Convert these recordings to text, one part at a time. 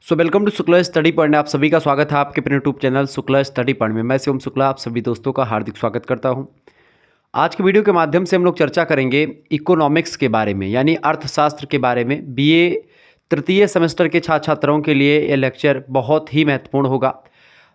Welcome to Shukla study point में आप सभी का स्वागत है आपके अपने YouTube channel Shukla study point में। मैं शिवम शुक्ला आप सभी दोस्तों का हार्दिक स्वागत करता हूं। आज के वीडियो के माध्यम से हम लोग चर्चा करेंगे इकोनॉमिक्स के बारे में, यानी अर्थशास्त्र के बारे में। बीए तृतीय सेमेस्टर के छात्र छात्राओं के लिए यह लेक्चर बहुत ही महत्वपूर्ण होगा।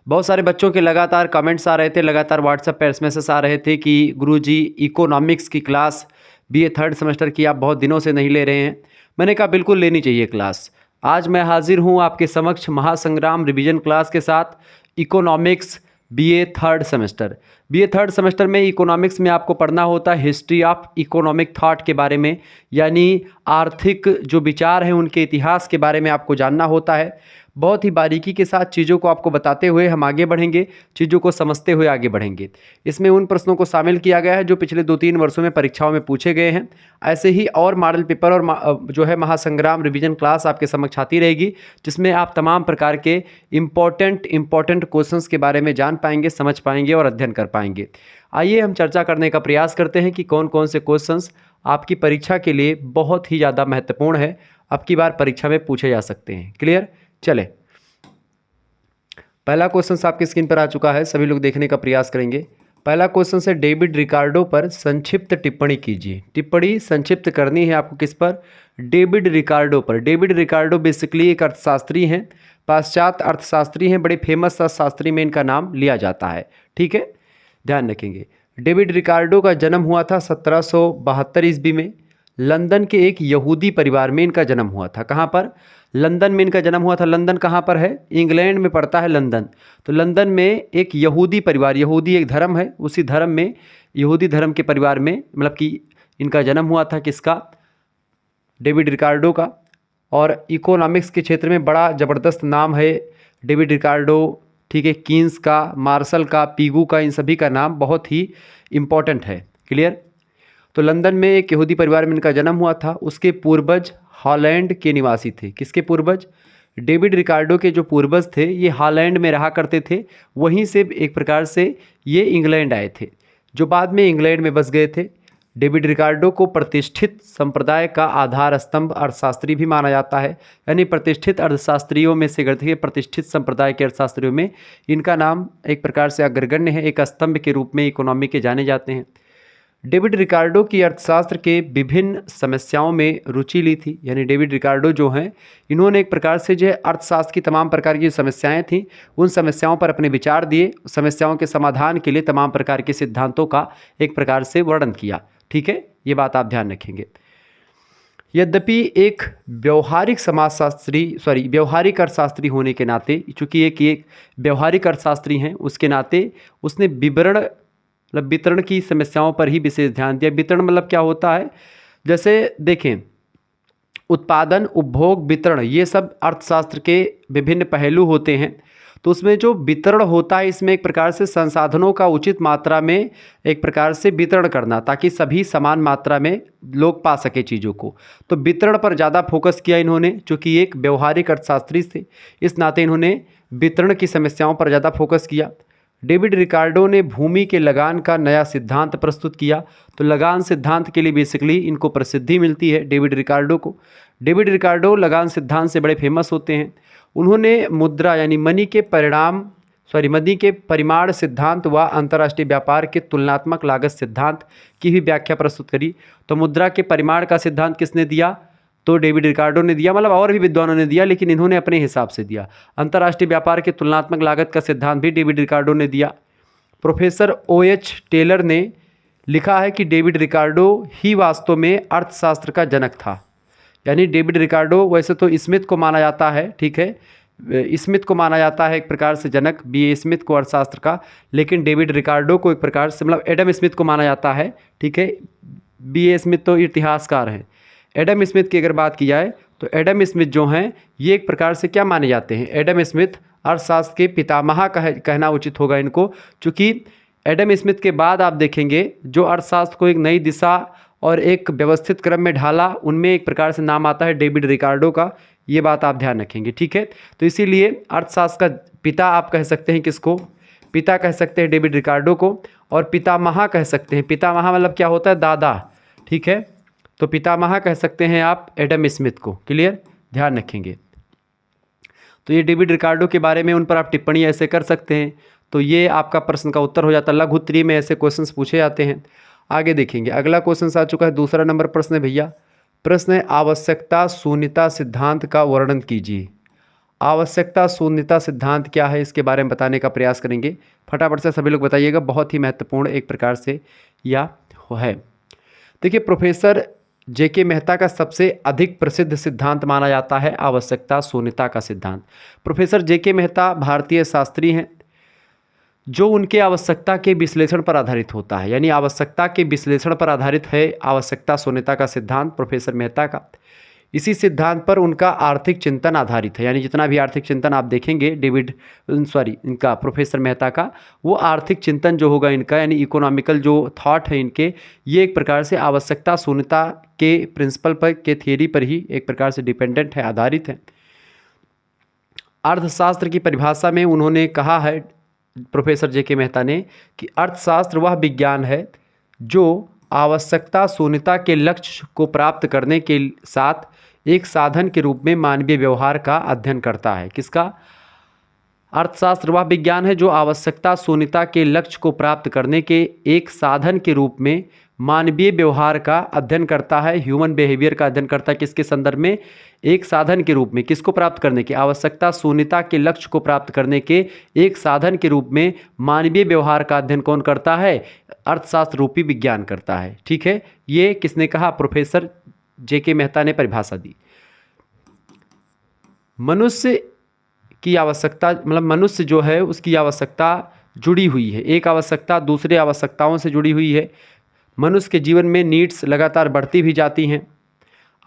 बहुत सारे बच्चों के लगातार कमेंट्स आ रहे थे, लगातार व्हाट्सएप पर मैसेज आ रहे थे कि गुरुजी इकोनॉमिक्स की क्लास बीए थर्ड सेमेस्टर की आप बहुत दिनों से नहीं ले रहे हैं। मैंने कहा बिल्कुल लेनी चाहिए क्लास। आज मैं हाजिर हूं आपके समक्ष महासंग्राम रिवीजन क्लास के साथ economics BA third semester. BA third semester में इकोनॉमिक्स में आपको पढ़ना होता है हिस्ट्री ऑफ इकोनॉमिक थॉट के बारे में, यानी आर्थिक जो विचार हैं उनके इतिहास के बारे में आपको जानना होता है। बहुत ही बारीकी के साथ चीज़ों को आपको बताते हुए हम आगे बढ़ेंगे, चीज़ों को समझते हुए आगे बढ़ेंगे। इसमें उन प्रश्नों को शामिल किया गया है जो पिछले 2-3 वर्षों में परीक्षाओं में पूछे गए हैं। ऐसे ही और मॉडल पेपर और जो है महासंग्राम रिवीजन क्लास आपके समक्ष आती रहेगी, जिसमें आप तमाम प्रकार के इम्पॉर्टेंट क्वेश्चंस के बारे में जान पाएंगे, समझ पाएंगे और अध्ययन कर पाएंगे। आइए हम चर्चा करने का प्रयास करते हैं कि कौन कौन से क्वेश्चंस आपकी परीक्षा के लिए बहुत ही ज़्यादा महत्वपूर्ण है, अब की बार परीक्षा में पूछे जा सकते हैं। क्लियर? चले, पहला क्वेश्चन आपकी स्क्रीन पर आ चुका है, सभी लोग देखने का प्रयास करेंगे। पहला क्वेश्चन है डेविड रिकार्डो पर संक्षिप्त टिप्पणी कीजिए। टिप्पणी संक्षिप्त करनी है आपको किस पर? डेविड रिकार्डो पर। डेविड रिकार्डो बेसिकली एक अर्थशास्त्री हैं, पाश्चात्य अर्थशास्त्री हैं, बड़े फेमस अर्थशास्त्री में इनका नाम लिया जाता है। ठीक है, ध्यान रखेंगे। डेविड रिकार्डो का जन्म हुआ था 1772 ईस्वी में। लंदन के एक यहूदी परिवार में इनका जन्म हुआ था। कहाँ पर? लंदन में इनका जन्म हुआ था। लंदन कहाँ पर है? इंग्लैंड में पड़ता है लंदन। तो लंदन में एक यहूदी परिवार, यहूदी एक धर्म है, उसी धर्म में यहूदी धर्म के परिवार में मतलब कि इनका जन्म हुआ था। किसका? डेविड रिकार्डो का। और इकोनॉमिक्स के क्षेत्र में बड़ा ज़बरदस्त नाम है डेविड रिकार्डो। ठीक है, कीन्स का, मार्शल का, पीगू का, इन सभी का नाम बहुत ही इम्पोर्टेंट है। क्लियर? तो लंदन में एक यहूदी परिवार में इनका जन्म हुआ था। उसके पूर्वज हॉलैंड के निवासी थे। किसके पूर्वज? डेविड रिकार्डो के जो पूर्वज थे ये हॉलैंड में रहा करते थे, वहीं से एक प्रकार से ये इंग्लैंड आए थे, जो बाद में इंग्लैंड में बस गए थे। डेविड रिकार्डो को प्रतिष्ठित संप्रदाय का आधार स्तंभ अर्थशास्त्री भी माना जाता है, यानी प्रतिष्ठित अर्थशास्त्रियों में से गढ़ प्रतिष्ठित संप्रदाय के अर्थशास्त्रियों में इनका नाम एक प्रकार से अग्रगण्य है, एक स्तंभ के रूप में इकोनॉमी के जाने जाते हैं। डेविड रिकार्डो की अर्थशास्त्र के विभिन्न समस्याओं में रुचि ली थी, यानी डेविड रिकार्डो जो हैं इन्होंने एक प्रकार से जो अर्थशास्त्र की तमाम प्रकार की समस्याएं थीं उन समस्याओं पर अपने विचार दिए, समस्याओं के समाधान के लिए तमाम प्रकार के सिद्धांतों का एक प्रकार से वर्णन किया। ठीक है, ये बात आप ध्यान रखेंगे। यद्यपि एक व्यवहारिक अर्थशास्त्री होने के नाते, चूँकि एक व्यवहारिक अर्थशास्त्री हैं उसके नाते उसने वितरण की समस्याओं पर ही विशेष ध्यान दिया। वितरण मतलब क्या होता है? जैसे देखें, उत्पादन, उपभोग, वितरण, ये सब अर्थशास्त्र के विभिन्न पहलू होते हैं। तो उसमें जो वितरण होता है इसमें एक प्रकार से संसाधनों का उचित मात्रा में एक प्रकार से वितरण करना, ताकि सभी समान मात्रा में लोग पा सके चीज़ों को। तो वितरण पर ज़्यादा फोकस किया इन्होंने, चूँकि एक व्यवहारिक अर्थशास्त्री थे इस नाते इन्होंने वितरण की समस्याओं पर ज़्यादा फोकस किया। डेविड रिकार्डो ने भूमि के लगान का नया सिद्धांत प्रस्तुत किया। तो लगान सिद्धांत के लिए बेसिकली इनको प्रसिद्धि मिलती है डेविड रिकार्डो को। डेविड रिकार्डो लगान सिद्धांत से बड़े फेमस होते हैं। उन्होंने मुद्रा यानी मनी के परिमाण सिद्धांत व अंतर्राष्ट्रीय व्यापार के तुलनात्मक लागत सिद्धांत की भी व्याख्या प्रस्तुत करी। तो मुद्रा के परिमाण का सिद्धांत किसने दिया? तो डेविड रिकार्डो ने दिया, मतलब और भी विद्वानों ने दिया, लेकिन इन्होंने अपने हिसाब से दिया। अंतर्राष्ट्रीय व्यापार के तुलनात्मक लागत का सिद्धांत भी डेविड रिकार्डो ने दिया। प्रोफेसर OH टेलर ने लिखा है कि डेविड रिकार्डो ही वास्तव में अर्थशास्त्र का जनक था। यानी डेविड रिकार्डो, वैसे तो स्मिथ को माना जाता है, ठीक है, स्मिथ को माना जाता है एक प्रकार से जनक, BA स्मिथ को अर्थशास्त्र का, लेकिन डेविड रिकार्डो को एक प्रकार से मतलब एडम स्मिथ को माना जाता है। ठीक है, BA स्मिथ तो इतिहासकार हैं। एडम स्मिथ की अगर बात की जाए तो एडम स्मिथ जो हैं ये एक प्रकार से क्या माने जाते हैं? एडम स्मिथ अर्थशास्त्र के पितामह कहना उचित होगा इनको, चूँकि एडम स्मिथ के बाद आप देखेंगे जो अर्थशास्त्र को एक नई दिशा और एक व्यवस्थित क्रम में ढाला, उनमें एक प्रकार से नाम आता है डेविड रिकार्डो का। ये बात आप ध्यान रखेंगे। ठीक है, तो इसीलिए अर्थशास्त्र का पिता आप कह सकते हैं किसको? पिता कह सकते हैं डेविड रिकार्डो को, और पितामह कह सकते हैं। पितामह मतलब क्या होता है? दादा। ठीक है, तो पितामह कह सकते हैं आप एडम स्मिथ को। क्लियर? ध्यान रखेंगे। तो ये डेविड रिकार्डो के बारे में उन पर आप टिप्पणी ऐसे कर सकते हैं। तो ये आपका प्रश्न का उत्तर हो जाता है। लघु उत्तरीय में ऐसे क्वेश्चंस पूछे जाते हैं। आगे देखेंगे, अगला क्वेश्चन आ चुका है, दूसरा नंबर प्रश्न है भैया। प्रश्न है, आवश्यकता शून्यता सिद्धांत का वर्णन कीजिए। आवश्यकता शून्यता सिद्धांत क्या है, इसके बारे में बताने का प्रयास करेंगे। फटाफट से सभी लोग बताइएगा, बहुत ही महत्वपूर्ण एक प्रकार से यह है। देखिए, प्रोफेसर जेके मेहता का सबसे अधिक प्रसिद्ध सिद्धांत माना जाता है आवश्यकता शून्यता का सिद्धांत। प्रोफेसर जेके मेहता भारतीय शास्त्री हैं जो उनके आवश्यकता के विश्लेषण पर आधारित होता है, यानी आवश्यकता के विश्लेषण पर आधारित है आवश्यकता शून्यता का सिद्धांत प्रोफेसर मेहता का। इसी सिद्धांत पर उनका आर्थिक चिंतन आधारित है, यानी जितना भी आर्थिक चिंतन आप देखेंगे इनका प्रोफेसर मेहता का, वो आर्थिक चिंतन जो होगा इनका, यानी इकोनॉमिकल जो थॉट है इनके, ये एक प्रकार से आवश्यकता शून्यता के प्रिंसिपल पर के थियरी पर ही एक प्रकार से डिपेंडेंट है, आधारित है। अर्थशास्त्र की परिभाषा में उन्होंने कहा है, प्रोफेसर जेके मेहता ने, कि अर्थशास्त्र वह विज्ञान है जो आवश्यकता शून्यता के लक्ष्य को प्राप्त करने के साथ एक साधन के रूप में मानवीय व्यवहार का अध्ययन करता है। किसका? अर्थशास्त्र वह विज्ञान है जो आवश्यकता शून्यता के लक्ष्य को प्राप्त करने के एक साधन के रूप में मानवीय व्यवहार का अध्ययन करता है, ह्यूमन बिहेवियर का अध्ययन करता है। किसके संदर्भ में? एक साधन के रूप में। किसको प्राप्त करने के? आवश्यकता शून्यता के लक्ष्य को प्राप्त करने के एक साधन के रूप में मानवीय व्यवहार का अध्ययन कौन करता है? अर्थशास्त्र रूपी विज्ञान करता है। ठीक है, ये किसने कहा? प्रोफेसर जेके मेहता ने परिभाषा दी। मनुष्य की आवश्यकता, मतलब मनुष्य जो है उसकी आवश्यकता जुड़ी हुई है, एक आवश्यकता दूसरे आवश्यकताओं से जुड़ी हुई है। मनुष्य के जीवन में नीड्स लगातार बढ़ती भी जाती हैं।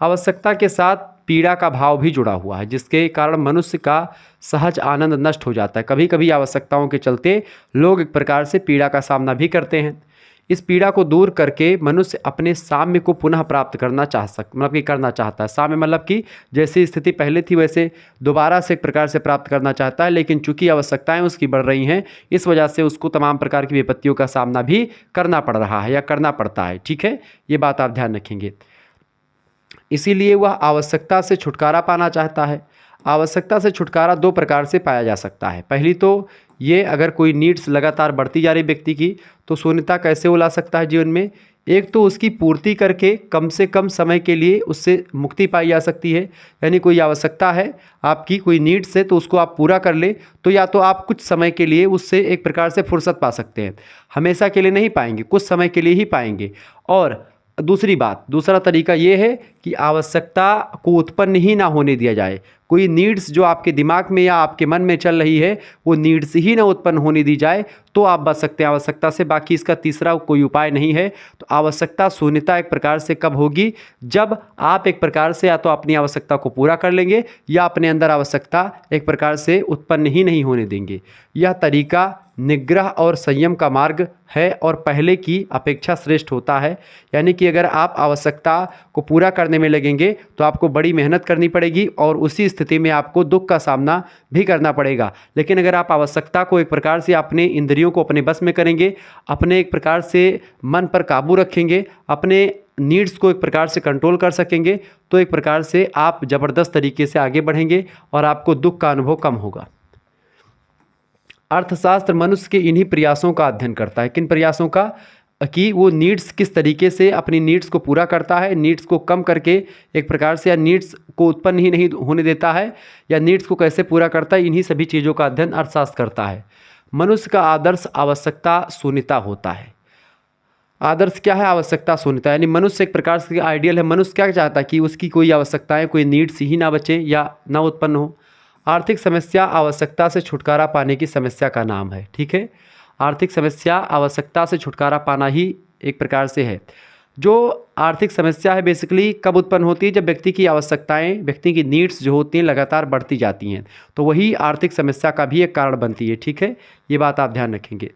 आवश्यकता के साथ पीड़ा का भाव भी जुड़ा हुआ है, जिसके कारण मनुष्य का सहज आनंद नष्ट हो जाता है। कभी कभी आवश्यकताओं के चलते लोग एक प्रकार से पीड़ा का सामना भी करते हैं। इस पीड़ा को दूर करके मनुष्य अपने साम्य को पुनः प्राप्त करना करना चाहता है। साम्य मतलब कि जैसी स्थिति पहले थी वैसे दोबारा से एक प्रकार से प्राप्त करना चाहता है, लेकिन चूंकि आवश्यकताएं उसकी बढ़ रही हैं, इस वजह से उसको तमाम प्रकार की विपत्तियों का सामना भी करना पड़ रहा है या करना पड़ता है। ठीक है, ये बात आप ध्यान रखेंगे। इसीलिए वह आवश्यकता से छुटकारा पाना चाहता है। आवश्यकता से छुटकारा दो प्रकार से पाया जा सकता है। पहली तो ये, अगर कोई नीड्स लगातार बढ़ती जा रही व्यक्ति की, तो शून्यता कैसे वो ला सकता है जीवन में? एक तो उसकी पूर्ति करके कम से कम समय के लिए उससे मुक्ति पाई जा सकती है। यानी कोई आवश्यकता है आपकी, कोई नीड्स है, तो उसको आप पूरा कर ले, तो या तो आप कुछ समय के लिए उससे एक प्रकार से फुर्सत पा सकते हैं। हमेशा के लिए नहीं पाएंगे, कुछ समय के लिए ही पाएंगे। और दूसरा तरीका ये है कि आवश्यकता को उत्पन्न ही ना होने दिया जाए। कोई नीड्स जो आपके दिमाग में या आपके मन में चल रही है, वो नीड्स ही ना उत्पन्न होने दी जाए, तो आप बच सकते हैं आवश्यकता से। बाकी इसका तीसरा कोई उपाय नहीं है। तो आवश्यकता शून्यता एक प्रकार से कब होगी? जब आप एक प्रकार से या तो अपनी आवश्यकता को पूरा कर लेंगे या अपने अंदर आवश्यकता एक प्रकार से उत्पन्न ही नहीं होने देंगे। यह तरीका निग्रह और संयम का मार्ग है और पहले की अपेक्षा श्रेष्ठ होता है। यानी कि अगर आप आवश्यकता को पूरा करने में लगेंगे तो आपको बड़ी मेहनत करनी पड़ेगी और उसी स्थिति में आपको दुख का सामना भी करना पड़ेगा। लेकिन अगर आप आवश्यकता को एक प्रकार से अपने इंद्रियों को अपने बस में करेंगे, अपने एक प्रकार से मन पर काबू रखेंगे, अपने नीड्स को एक प्रकार से कंट्रोल कर सकेंगे, तो एक प्रकार से आप ज़बरदस्त तरीके से आगे बढ़ेंगे और आपको दुख का अनुभव कम होगा। अर्थशास्त्र मनुष्य के इन्हीं प्रयासों का अध्ययन करता है। किन प्रयासों का? कि वो नीड्स किस तरीके से अपनी नीड्स को पूरा करता है, नीड्स को कम करके एक प्रकार से, या नीड्स को उत्पन्न ही नहीं होने देता है, या नीड्स को कैसे पूरा करता है। इन्हीं सभी चीज़ों का अध्ययन अर्थशास्त्र करता है। मनुष्य का आदर्श आवश्यकता शून्यता होता है। आदर्श क्या है? आवश्यकता शून्यता। यानी मनुष्य एक प्रकार से आइडियल है। मनुष्य क्या चाहता है? कि उसकी कोई आवश्यकताएं, कोई नीड्स ही ना बचे या ना उत्पन्न हो। आर्थिक समस्या आवश्यकता से छुटकारा पाने की समस्या का नाम है। ठीक है, आर्थिक समस्या आवश्यकता से छुटकारा पाना ही एक प्रकार से है। जो आर्थिक समस्या है बेसिकली कब उत्पन्न होती है? जब व्यक्ति की आवश्यकताएं, व्यक्ति की नीड्स जो होती हैं लगातार बढ़ती जाती हैं, तो वही आर्थिक समस्या का भी एक कारण बनती है। ठीक है, ये बात आप ध्यान रखेंगे।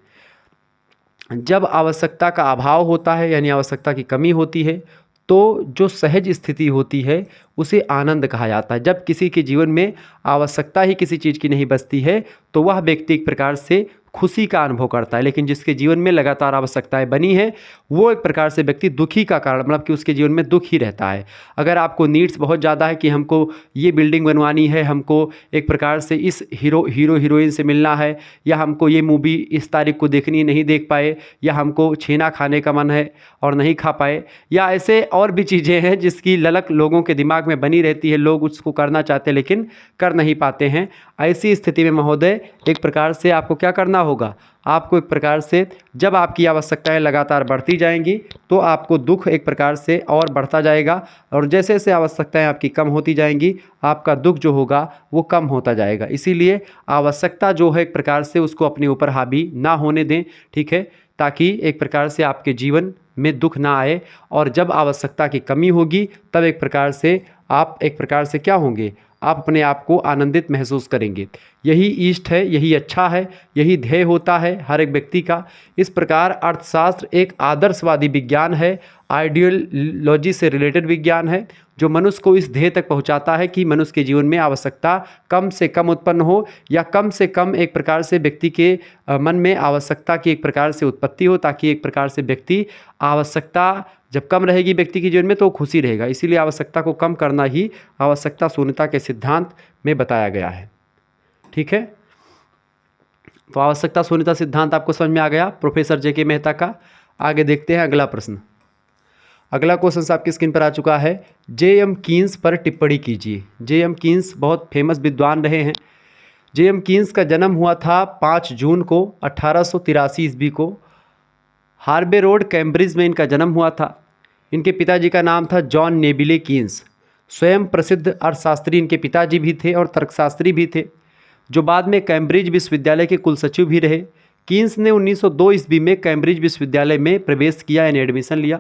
जब आवश्यकता का अभाव होता है, यानी आवश्यकता की कमी होती है, तो जो सहज स्थिति होती है उसे आनंद कहा जाता है। जब किसी के जीवन में आवश्यकता ही किसी चीज़ की नहीं बचती है तो वह व्यक्ति एक प्रकार से खुशी का अनुभव करता है, लेकिन जिसके जीवन में लगातार आवश्यकताएं बनी है वो एक प्रकार से व्यक्ति दुखी का कारण, मतलब कि उसके जीवन में दुख ही रहता है। अगर आपको नीड्स बहुत ज़्यादा है कि हमको ये बिल्डिंग बनवानी है, हमको एक प्रकार से इस हीरो हीरोइन से मिलना है, या हमको ये मूवी इस तारीख को देखनी नहीं देख पाए, या हमको छेना खाने का मन है और नहीं खा पाए, या ऐसे और भी चीज़ें हैं जिसकी ललक लोगों के दिमाग में बनी रहती है, लोग उसको करना चाहते हैं लेकिन कर नहीं पाते हैं। ऐसी स्थिति में महोदय एक प्रकार से आपको क्या करना होगा, आपको एक प्रकार से जब आपकी आवश्यकताएं लगातार बढ़ती जाएंगी तो आपको दुख एक प्रकार से और बढ़ता जाएगा, और जैसे जैसे आवश्यकताएं आपकी कम होती जाएंगी आपका दुख जो होगा वो कम होता जाएगा। इसीलिए आवश्यकता जो है एक प्रकार से उसको अपने ऊपर हावी ना होने दें, ठीक है, ताकि एक प्रकार से आपके जीवन में दुख ना आए। और जब आवश्यकता की कमी होगी तब एक प्रकार से आप एक प्रकार से क्या होंगे, आप अपने आप को आनंदित महसूस करेंगे। यही इष्ट है, यही अच्छा है, यही ध्येय होता है हर एक व्यक्ति का। इस प्रकार अर्थशास्त्र एक आदर्शवादी विज्ञान है, आइडियोलॉजी से रिलेटेड विज्ञान है, जो मनुष्य को इस ध्येय तक पहुंचाता है कि मनुष्य के जीवन में आवश्यकता कम से कम उत्पन्न हो, या कम से कम एक प्रकार से व्यक्ति के मन में आवश्यकता की एक प्रकार से उत्पत्ति हो, ताकि एक प्रकार से व्यक्ति आवश्यकता जब कम रहेगी व्यक्ति के जीवन में तो खुशी रहेगा। इसीलिए आवश्यकता को कम करना ही आवश्यकता शून्यता के सिद्धांत में बताया गया है, ठीक है। तो आवश्यकता शून्यता सिद्धांत आपको समझ में आ गया प्रोफेसर जेके मेहता का। आगे देखते हैं अगला प्रश्न। अगला क्वेश्चन आपकी स्क्रीन पर आ चुका है, जे.एम. कीन्स पर टिप्पणी कीजिए। जे.एम. कीन्स बहुत फेमस विद्वान रहे हैं। जे.एम. कीन्स का जन्म हुआ था 5 जून को 1883 ईस्वी को। हार्वे रोड कैम्ब्रिज में इनका जन्म हुआ था। इनके पिताजी का नाम था जॉन नेबिले कीन्स। स्वयं प्रसिद्ध अर्थशास्त्री इनके पिताजी भी थे और तर्कशास्त्री भी थे, जो बाद में कैम्ब्रिज विश्वविद्यालय के कुलसचिव भी रहे। कीन्स ने 1902 ईस्वी में कैम्ब्रिज विश्वविद्यालय में प्रवेश किया, यानी एडमिशन लिया।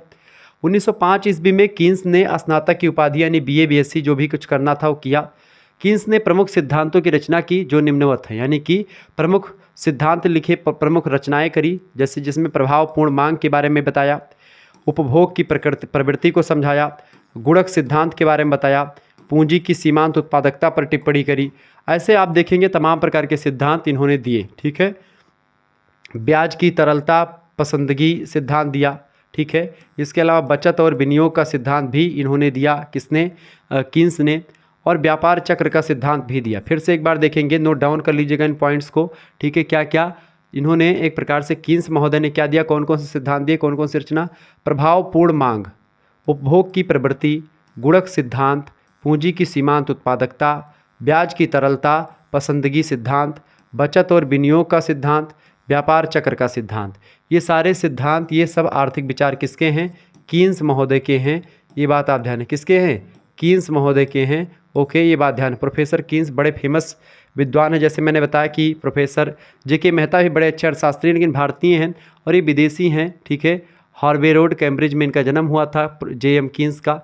1905 ईस्वी में कीन्स ने स्नातक की उपाधि यानी BA BSc जो भी कुछ करना था वो किया। कीन्स ने प्रमुख सिद्धांतों की रचना की जो निम्नवत हैं, यानी कि प्रमुख सिद्धांत लिखे, प्रमुख रचनाएं करी, जैसे जिसमें प्रभावपूर्ण मांग के बारे में बताया, उपभोग की प्रवृत्ति को समझाया, गुणक सिद्धांत के बारे में बताया, पूंजी की सीमांत उत्पादकता पर टिप्पणी करी। ऐसे आप देखेंगे तमाम प्रकार के सिद्धांत इन्होंने दिए, ठीक है। ब्याज की तरलता पसंदगी सिद्धांत दिया, ठीक है। इसके अलावा बचत और विनियोग का सिद्धांत भी इन्होंने दिया, किसने, कीन्स ने। और व्यापार चक्र का सिद्धांत भी दिया। फिर से एक बार देखेंगे, नोट डाउन कर लीजिएगा इन पॉइंट्स को, ठीक है। क्या क्या इन्होंने एक प्रकार से कीन्स महोदय ने क्या दिया, कौन कौन से सिद्धांत दिए, कौन कौन सी रचना, प्रभावपूर्ण मांग, उपभोग की प्रवृत्ति, गुणक सिद्धांत, पूंजी की सीमांत उत्पादकता, ब्याज की तरलता पसंदगी सिद्धांत, बचत और विनियोग का सिद्धांत, व्यापार चक्र का सिद्धांत। ये सारे सिद्धांत, ये सब आर्थिक विचार किसके हैं, कीन्स महोदय के हैं। ये बात आप ध्यान, किसके हैं, कीन्स महोदय के हैं, ओके। ये बात ध्यान, प्रोफेसर कीन्स बड़े फेमस विद्वान हैं। जैसे मैंने बताया कि प्रोफेसर जेके मेहता भी बड़े अच्छे अर्थशास्त्री, लेकिन भारतीय हैं और ये विदेशी हैं, ठीक है। हार्वे रोड कैम्ब्रिज में इनका जन्म हुआ था जे.एम. कीन्स का।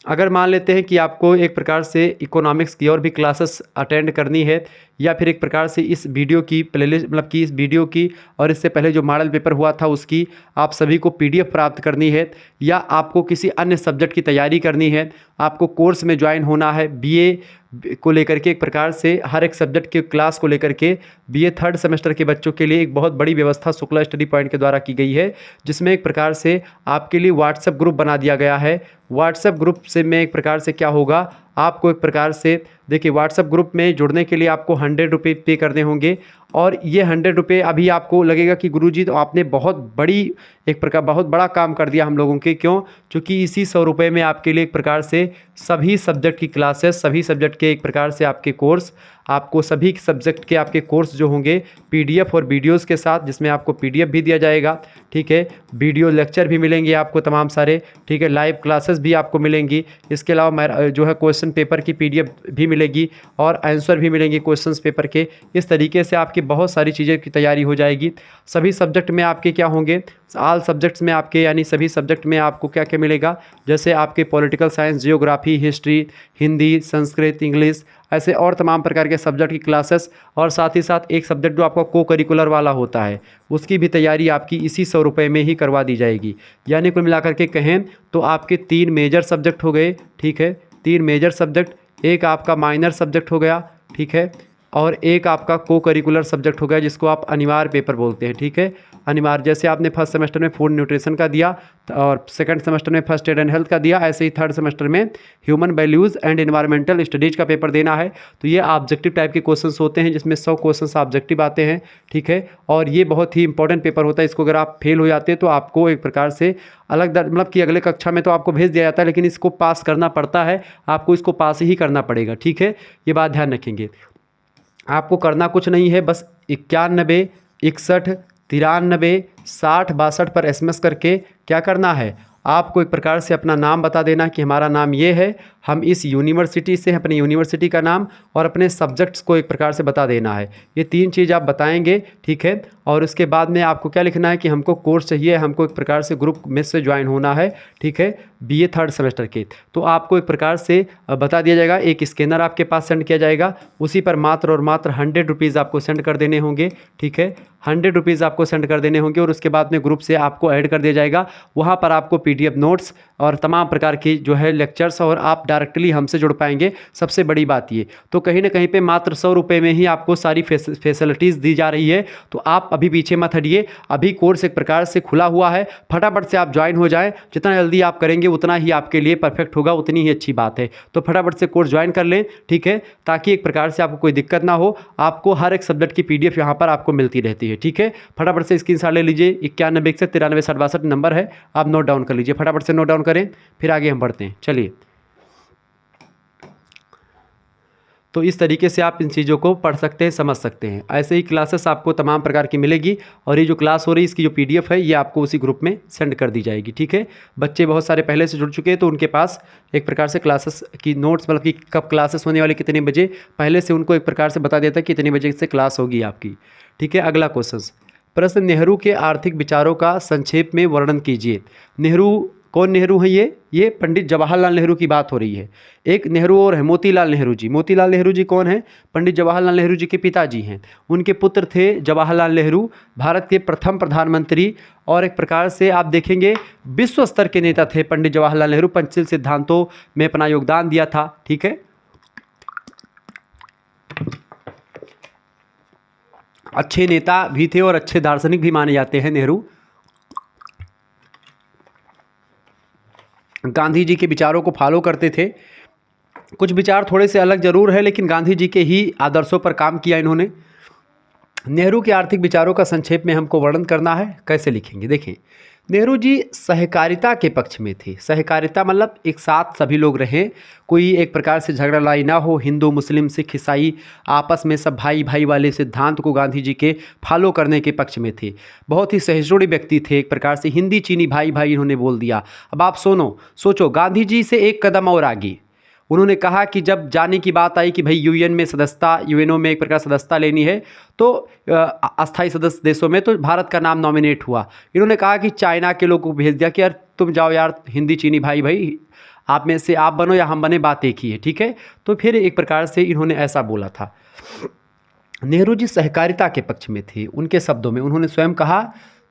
अगर मान लेते हैं कि आपको एक प्रकार से इकोनॉमिक्स की और भी क्लासेस अटेंड करनी है, या फिर एक प्रकार से इस वीडियो की प्लेलिस्ट, मतलब कि इस वीडियो की और इससे पहले जो मॉडल पेपर हुआ था उसकी आप सभी को PDF प्राप्त करनी है, या आपको किसी अन्य सब्जेक्ट की तैयारी करनी है, आपको कोर्स में ज्वाइन होना है BA को लेकर के, एक प्रकार से हर एक सब्जेक्ट के क्लास को लेकर के BA 3rd सेमेस्टर के बच्चों के लिए एक बहुत बड़ी व्यवस्था शुक्ला स्टडी पॉइंट के द्वारा की गई है, जिसमें एक प्रकार से आपके लिए व्हाट्सएप ग्रुप बना दिया गया है। व्हाट्सएप ग्रुप से में एक प्रकार से क्या होगा, आपको एक प्रकार से देखिए व्हाट्सएप ग्रुप में जुड़ने के लिए आपको 100 रुपये पे करने होंगे, और ये 100 रुपये अभी आपको लगेगा कि गुरुजी तो आपने बहुत बड़ी एक प्रकार बहुत बड़ा काम कर दिया हम लोगों के, क्यों, क्योंकि इसी 100 रुपये में आपके लिए एक प्रकार से सभी सब्जेक्ट की क्लासेस, सभी सब्जेक्ट के एक प्रकार से आपके कोर्स, आपको सभी सब्जेक्ट के आपके कोर्स जो होंगे PDF और वीडियोज़ के साथ, जिसमें आपको PDF भी दिया जाएगा, ठीक है। वीडियो लेक्चर भी मिलेंगे आपको तमाम सारे, ठीक है। लाइव क्लासेस भी आपको मिलेंगी। इसके अलावा जो है क्वेश्चन पेपर की PDF भी मिलेगी और आंसर भी मिलेंगे क्वेश्चंस पेपर के। इस तरीके से आपकी बहुत सारी चीज़ें की तैयारी हो जाएगी। सभी सब्जेक्ट में आपके क्या होंगे, ऑल सब्जेक्ट्स में आपके, यानी सभी सब्जेक्ट में आपको क्या क्या मिलेगा, जैसे आपके political science, geography, history, Hindi, Sanskrit, English, ऐसे और तमाम प्रकार के सब्जेक्ट की क्लासेस, और साथ ही साथ एक सब्जेक्ट जो आपका को करिकुलर वाला होता है उसकी भी तैयारी आपकी इसी 100 रुपये में ही करवा दी जाएगी। यानी कुल मिलाकर के कहें तो आपके 3 मेजर सब्जेक्ट हो गए, ठीक है, 3 मेजर सब्जेक्ट, एक आपका माइनर सब्जेक्ट हो गया, ठीक है, और एक आपका को करिकुलर सब्जेक्ट हो गया जिसको आप अनिवार्य पेपर बोलते हैं, ठीक है। अनिवार्य, जैसे आपने फर्स्ट सेमेस्टर में फूड न्यूट्रिशन का दिया और सेकंड सेमेस्टर में फर्स्ट एड एंड हेल्थ का दिया, ऐसे ही थर्ड सेमेस्टर में human values and environmental studies का पेपर देना है। तो ये ऑब्जेक्टिव टाइप के क्वेश्चंस होते हैं जिसमें 100 क्वेश्चंस ऑब्जेक्टिव आते हैं, ठीक है। और ये बहुत ही इंपॉर्टेंट पेपर होता है, इसको अगर आप फेल हो जाते हैं तो आपको एक प्रकार से अलग मतलब कि अगले कक्षा में तो आपको भेज दिया जाता है, लेकिन इसको पास करना पड़ता है, आपको इसको पास ही करना पड़ेगा, ठीक है। ये बात ध्यान रखेंगे। आपको करना कुछ नहीं है, बस 91 61 93 60 62 पर SMS करके क्या करना है, आपको एक प्रकार से अपना नाम बता देना कि हमारा नाम ये है, हम इस यूनिवर्सिटी से, अपनी यूनिवर्सिटी का नाम और अपने सब्जेक्ट्स को एक प्रकार से बता देना है। ये 3 चीज़ आप बताएंगे, ठीक है। और उसके बाद में आपको क्या लिखना है कि हमको कोर्स चाहिए, हमको एक प्रकार से ग्रुप में से ज्वाइन होना है, ठीक है, BA थर्ड सेमेस्टर के। तो आपको एक प्रकार से बता दिया जाएगा, एक स्कैनर आपके पास सेंड किया जाएगा, उसी पर मात्र और मात्र 100 रुपीज़ आपको सेंड कर देने होंगे, ठीक है। 100 रुपीज़ आपको सेंड कर देने होंगे और उसके बाद में ग्रुप से आपको ऐड कर दिया जाएगा। वहाँ पर आपको PDF नोट्स और तमाम प्रकार की जो है लेक्चर्स, और आप डायरेक्टली हमसे जुड़ पाएंगे, सबसे बड़ी बात ये। तो कहीं ना कहीं पे मात्र 100 रुपये में ही आपको सारी फैसिलिटीज़ दी जा रही है। तो आप अभी पीछे मत हटिए, अभी कोर्स एक प्रकार से खुला हुआ है, फटाफट से आप ज्वाइन हो जाएं। जितना जल्दी आप करेंगे उतना ही आपके लिए परफेक्ट होगा, उतनी ही अच्छी बात है। तो फटाफट से कोर्स ज्वाइन कर लें, ठीक है, ताकि एक प्रकार से आपको कोई दिक्कत ना हो। आपको हर एक सब्जेक्ट की PDF यहाँ पर आपको मिलती रहती है, ठीक है। फटाफट से स्क्रीनशॉट ले लीजिए, 91 61 93 60 62 नंबर है, आप नोट डाउन कर लीजिए, फटाफट से नोट डाउन करें, फिर आगे हम बढ़ते हैं। चलिए, तो इस तरीके से आप इन चीज़ों को पढ़ सकते हैं, समझ सकते हैं। ऐसे ही क्लासेस आपको तमाम प्रकार की मिलेगी, और ये जो क्लास हो रही है इसकी जो PDF है ये आपको उसी ग्रुप में सेंड कर दी जाएगी, ठीक है। बच्चे बहुत सारे पहले से जुड़ चुके हैं, तो उनके पास एक प्रकार से क्लासेस की नोट्स, मतलब कि कब क्लासेस होने वाली, कितने बजे, पहले से उनको एक प्रकार से बता देता है कि कितने बजे से क्लास होगी आपकी, ठीक है। अगला प्रश्न, नेहरू के आर्थिक विचारों का संक्षेप में वर्णन कीजिए। नेहरू, कौन नेहरू हैं ये पंडित जवाहरलाल नेहरू की बात हो रही है। एक नेहरू और है मोतीलाल नेहरू जी। मोतीलाल नेहरू जी कौन है? पंडित जवाहरलाल नेहरू जी के पिताजी हैं। उनके पुत्र थे जवाहरलाल नेहरू, भारत के प्रथम प्रधानमंत्री, और एक प्रकार से आप देखेंगे विश्व स्तर के नेता थे पंडित जवाहरलाल नेहरू। पंचशील सिद्धांतों में अपना योगदान दिया था, ठीक है। अच्छे नेता भी थे और अच्छे दार्शनिक भी माने जाते हैं नेहरू। गांधी जी के विचारों को फॉलो करते थे। कुछ विचार थोड़े से अलग जरूर है, लेकिन गांधी जी के ही आदर्शों पर काम किया इन्होंने। नेहरू के आर्थिक विचारों का संक्षेप में हमको वर्णन करना है, कैसे लिखेंगे? देखें, नेहरू जी सहकारिता के पक्ष में थे। सहकारिता मतलब एक साथ सभी लोग रहें, कोई एक प्रकार से झगड़ा लड़ाई ना हो, हिंदू मुस्लिम सिख ईसाई आपस में सब भाई भाई वाले सिद्धांत को गांधी जी के फॉलो करने के पक्ष में थे। बहुत ही सहिष्णुता व्यक्ति थे, एक प्रकार से हिंदी चीनी भाई भाई इन्होंने बोल दिया। अब आप सोचो गांधी जी से एक कदम और आगे उन्होंने कहा कि जब जाने की बात आई कि भाई UN में सदस्यता, UNO में एक प्रकार सदस्यता लेनी है, तो अस्थायी सदस्य देशों में तो भारत का नाम नॉमिनेट हुआ। इन्होंने कहा कि चाइना के लोगों को भेज दिया कि यार तुम जाओ यार, हिंदी चीनी भाई भाई आप में से आप बनो या हम बने, बात एक ही है, ठीक है। तो फिर एक प्रकार से इन्होंने ऐसा बोला था। नेहरू जी सहकारिता के पक्ष में थे। उनके शब्दों में उन्होंने स्वयं कहा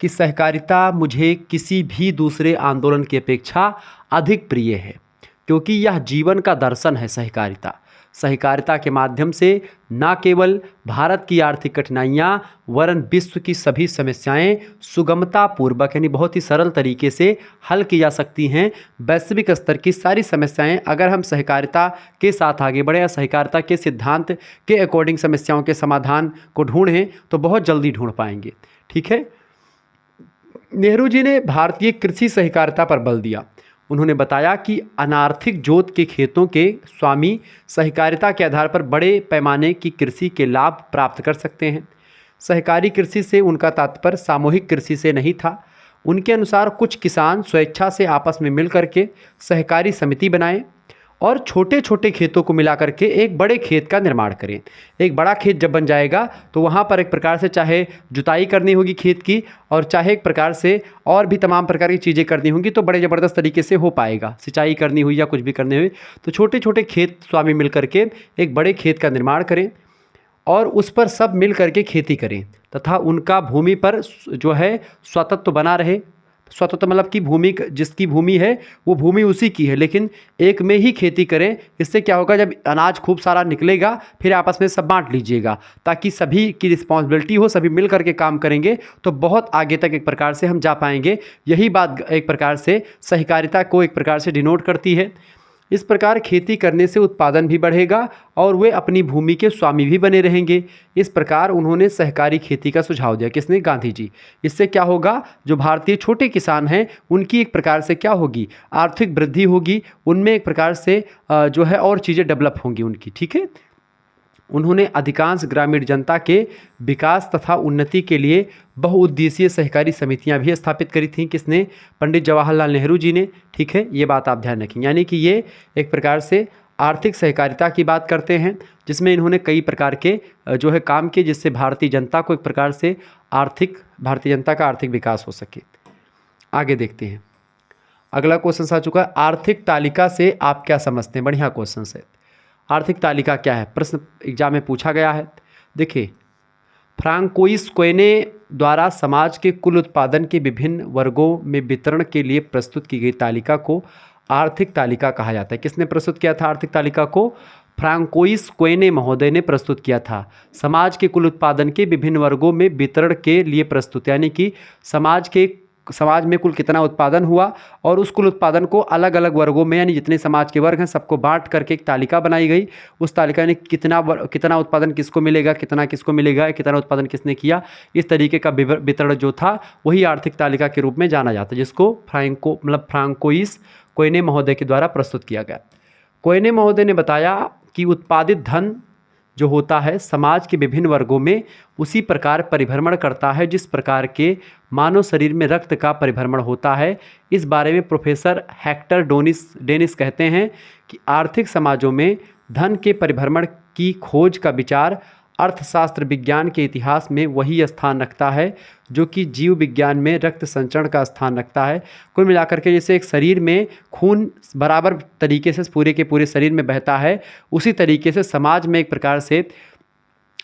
कि सहकारिता मुझे किसी भी दूसरे आंदोलन की अपेक्षा अधिक प्रिय है, क्योंकि यह जीवन का दर्शन है। सहकारिता के माध्यम से न केवल भारत की आर्थिक कठिनाइयाँ वरन विश्व की सभी समस्याएं सुगमता पूर्वक यानी बहुत ही सरल तरीके से हल की जा सकती हैं। वैश्विक स्तर की सारी समस्याएं अगर हम सहकारिता के साथ आगे बढ़े या सहकारिता के सिद्धांत के अकॉर्डिंग समस्याओं के समाधान को ढूंढें तो बहुत जल्दी ढूंढ पाएंगे, ठीक है। नेहरू जी ने भारतीय कृषि सहकारिता पर बल दिया। उन्होंने बताया कि अनार्थिक जोत के खेतों के स्वामी सहकारिता के आधार पर बड़े पैमाने की कृषि के लाभ प्राप्त कर सकते हैं। सहकारी कृषि से उनका तात्पर्य सामूहिक कृषि से नहीं था। उनके अनुसार कुछ किसान स्वेच्छा से आपस में मिल करके सहकारी समिति बनाएं और छोटे छोटे खेतों को मिला करके एक बड़े खेत का निर्माण करें। एक बड़ा खेत जब बन जाएगा तो वहाँ पर एक प्रकार से चाहे जुताई करनी होगी खेत की, और चाहे एक प्रकार से और भी तमाम प्रकार की चीज़ें करनी होंगी, तो बड़े ज़बरदस्त तरीके से हो पाएगा। सिंचाई करनी हुई या कुछ भी करनी हुई, तो छोटे छोटे खेत स्वामी मिल करके एक बड़े खेत का निर्माण करें और उस पर सब मिल करके खेती करें, तथा उनका भूमि पर जो है स्वतंत्र बना रहे। स्वतंत्र मतलब कि भूमि, जिसकी भूमि है वो भूमि उसी की है, लेकिन एक में ही खेती करें। इससे क्या होगा, जब अनाज खूब सारा निकलेगा फिर आपस में सब बांट लीजिएगा, ताकि सभी की रिस्पॉन्सिबिलिटी हो, सभी मिल करके काम करेंगे तो बहुत आगे तक एक प्रकार से हम जा पाएंगे। यही बात एक प्रकार से सहकारिता को एक प्रकार से डिनोट करती है। इस प्रकार खेती करने से उत्पादन भी बढ़ेगा और वे अपनी भूमि के स्वामी भी बने रहेंगे। इस प्रकार उन्होंने सहकारी खेती का सुझाव दिया, किसने, गांधी जी। इससे क्या होगा, जो भारतीय छोटे किसान हैं उनकी एक प्रकार से क्या होगी, आर्थिक वृद्धि होगी, उनमें एक प्रकार से जो है और चीज़ें डेवलप होंगी उनकी, ठीक है। उन्होंने अधिकांश ग्रामीण जनता के विकास तथा उन्नति के लिए बहुउद्देशीय सहकारी समितियां भी स्थापित करी थीं, किसने, पंडित जवाहरलाल नेहरू जी ने, ठीक है। ये बात आप ध्यान रखें, यानी कि ये एक प्रकार से आर्थिक सहकारिता की बात करते हैं, जिसमें इन्होंने कई प्रकार के जो है काम किए, जिससे भारतीय जनता को एक प्रकार से भारतीय जनता का आर्थिक विकास हो सके। आगे देखते हैं, अगला क्वेश्चन आ चुका है, आर्थिक तालिका से आप क्या समझते हैं। बढ़िया क्वेश्चन है। आर्थिक तालिका क्या है, प्रश्न एग्जाम में पूछा गया है। देखिए, फ्रांकोइस कोएने द्वारा समाज के कुल उत्पादन के विभिन्न वर्गों में वितरण के लिए प्रस्तुत की गई तालिका को आर्थिक तालिका कहा जाता है। किसने प्रस्तुत किया था आर्थिक तालिका को? फ्रांकोइस कोएने महोदय ने प्रस्तुत किया था। समाज के कुल उत्पादन के विभिन्न वर्गों में वितरण के लिए प्रस्तुत, यानी कि समाज में कुल कितना उत्पादन हुआ और उस कुल उत्पादन को अलग अलग वर्गों में, यानी जितने समाज के वर्ग हैं सबको बांट करके एक तालिका बनाई गई। उस तालिका ने कितना उत्पादन किसको मिलेगा, कितना किसको मिलेगा, कितना उत्पादन किसने किया, इस तरीके का वितरण जो था वही आर्थिक तालिका के रूप में जाना जाता है, जिसको फ्रांकोइस कोएने महोदय के द्वारा प्रस्तुत किया गया। कोएने महोदय ने बताया कि उत्पादित धन जो होता है समाज के विभिन्न वर्गों में उसी प्रकार परिभ्रमण करता है जिस प्रकार के मानव शरीर में रक्त का परिभ्रमण होता है। इस बारे में प्रोफेसर हेक्टर डेनिस कहते हैं कि आर्थिक समाजों में धन के परिभ्रमण की खोज का विचार अर्थशास्त्र विज्ञान के इतिहास में वही स्थान रखता है जो कि जीव विज्ञान में रक्त संचरण का स्थान रखता है। कुल मिलाकर के जैसे एक शरीर में खून बराबर तरीके से पूरे के पूरे शरीर में बहता है, उसी तरीके से समाज में एक प्रकार से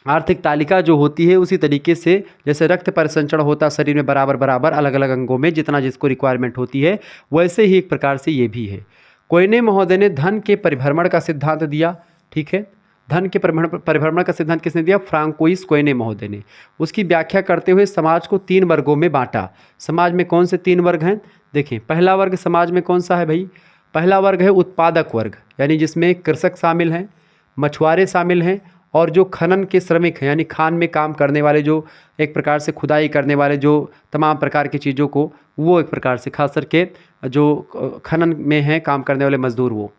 आर्थिक तालिका जो होती है उसी तरीके से जैसे रक्त परिसंचरण होता है शरीर में बराबर बराबर अलग अलग अंगों में जितना जिसको रिक्वायरमेंट होती है, वैसे ही एक प्रकार से ये भी है। कोएने महोदय ने धन के परिभ्रमण का सिद्धांत दिया, ठीक है। धन के परिभ्रमण का सिद्धांत किसने दिया? फ्रांकोइस कोएने महोदय ने। उसकी व्याख्या करते हुए समाज को 3 वर्गों में बांटा। समाज में कौन से 3 वर्ग हैं? देखें, पहला वर्ग समाज में कौन सा है भाई? पहला वर्ग है उत्पादक वर्ग, यानी जिसमें कृषक शामिल हैं, मछुआरे शामिल हैं और जो खनन के श्रमिक हैं, यानी खान में काम करने वाले, जो एक प्रकार से खुदाई करने वाले, जो तमाम प्रकार की चीज़ों को वो एक प्रकार से खास करके जो खनन में हैं काम करने वाले मजदूर वो।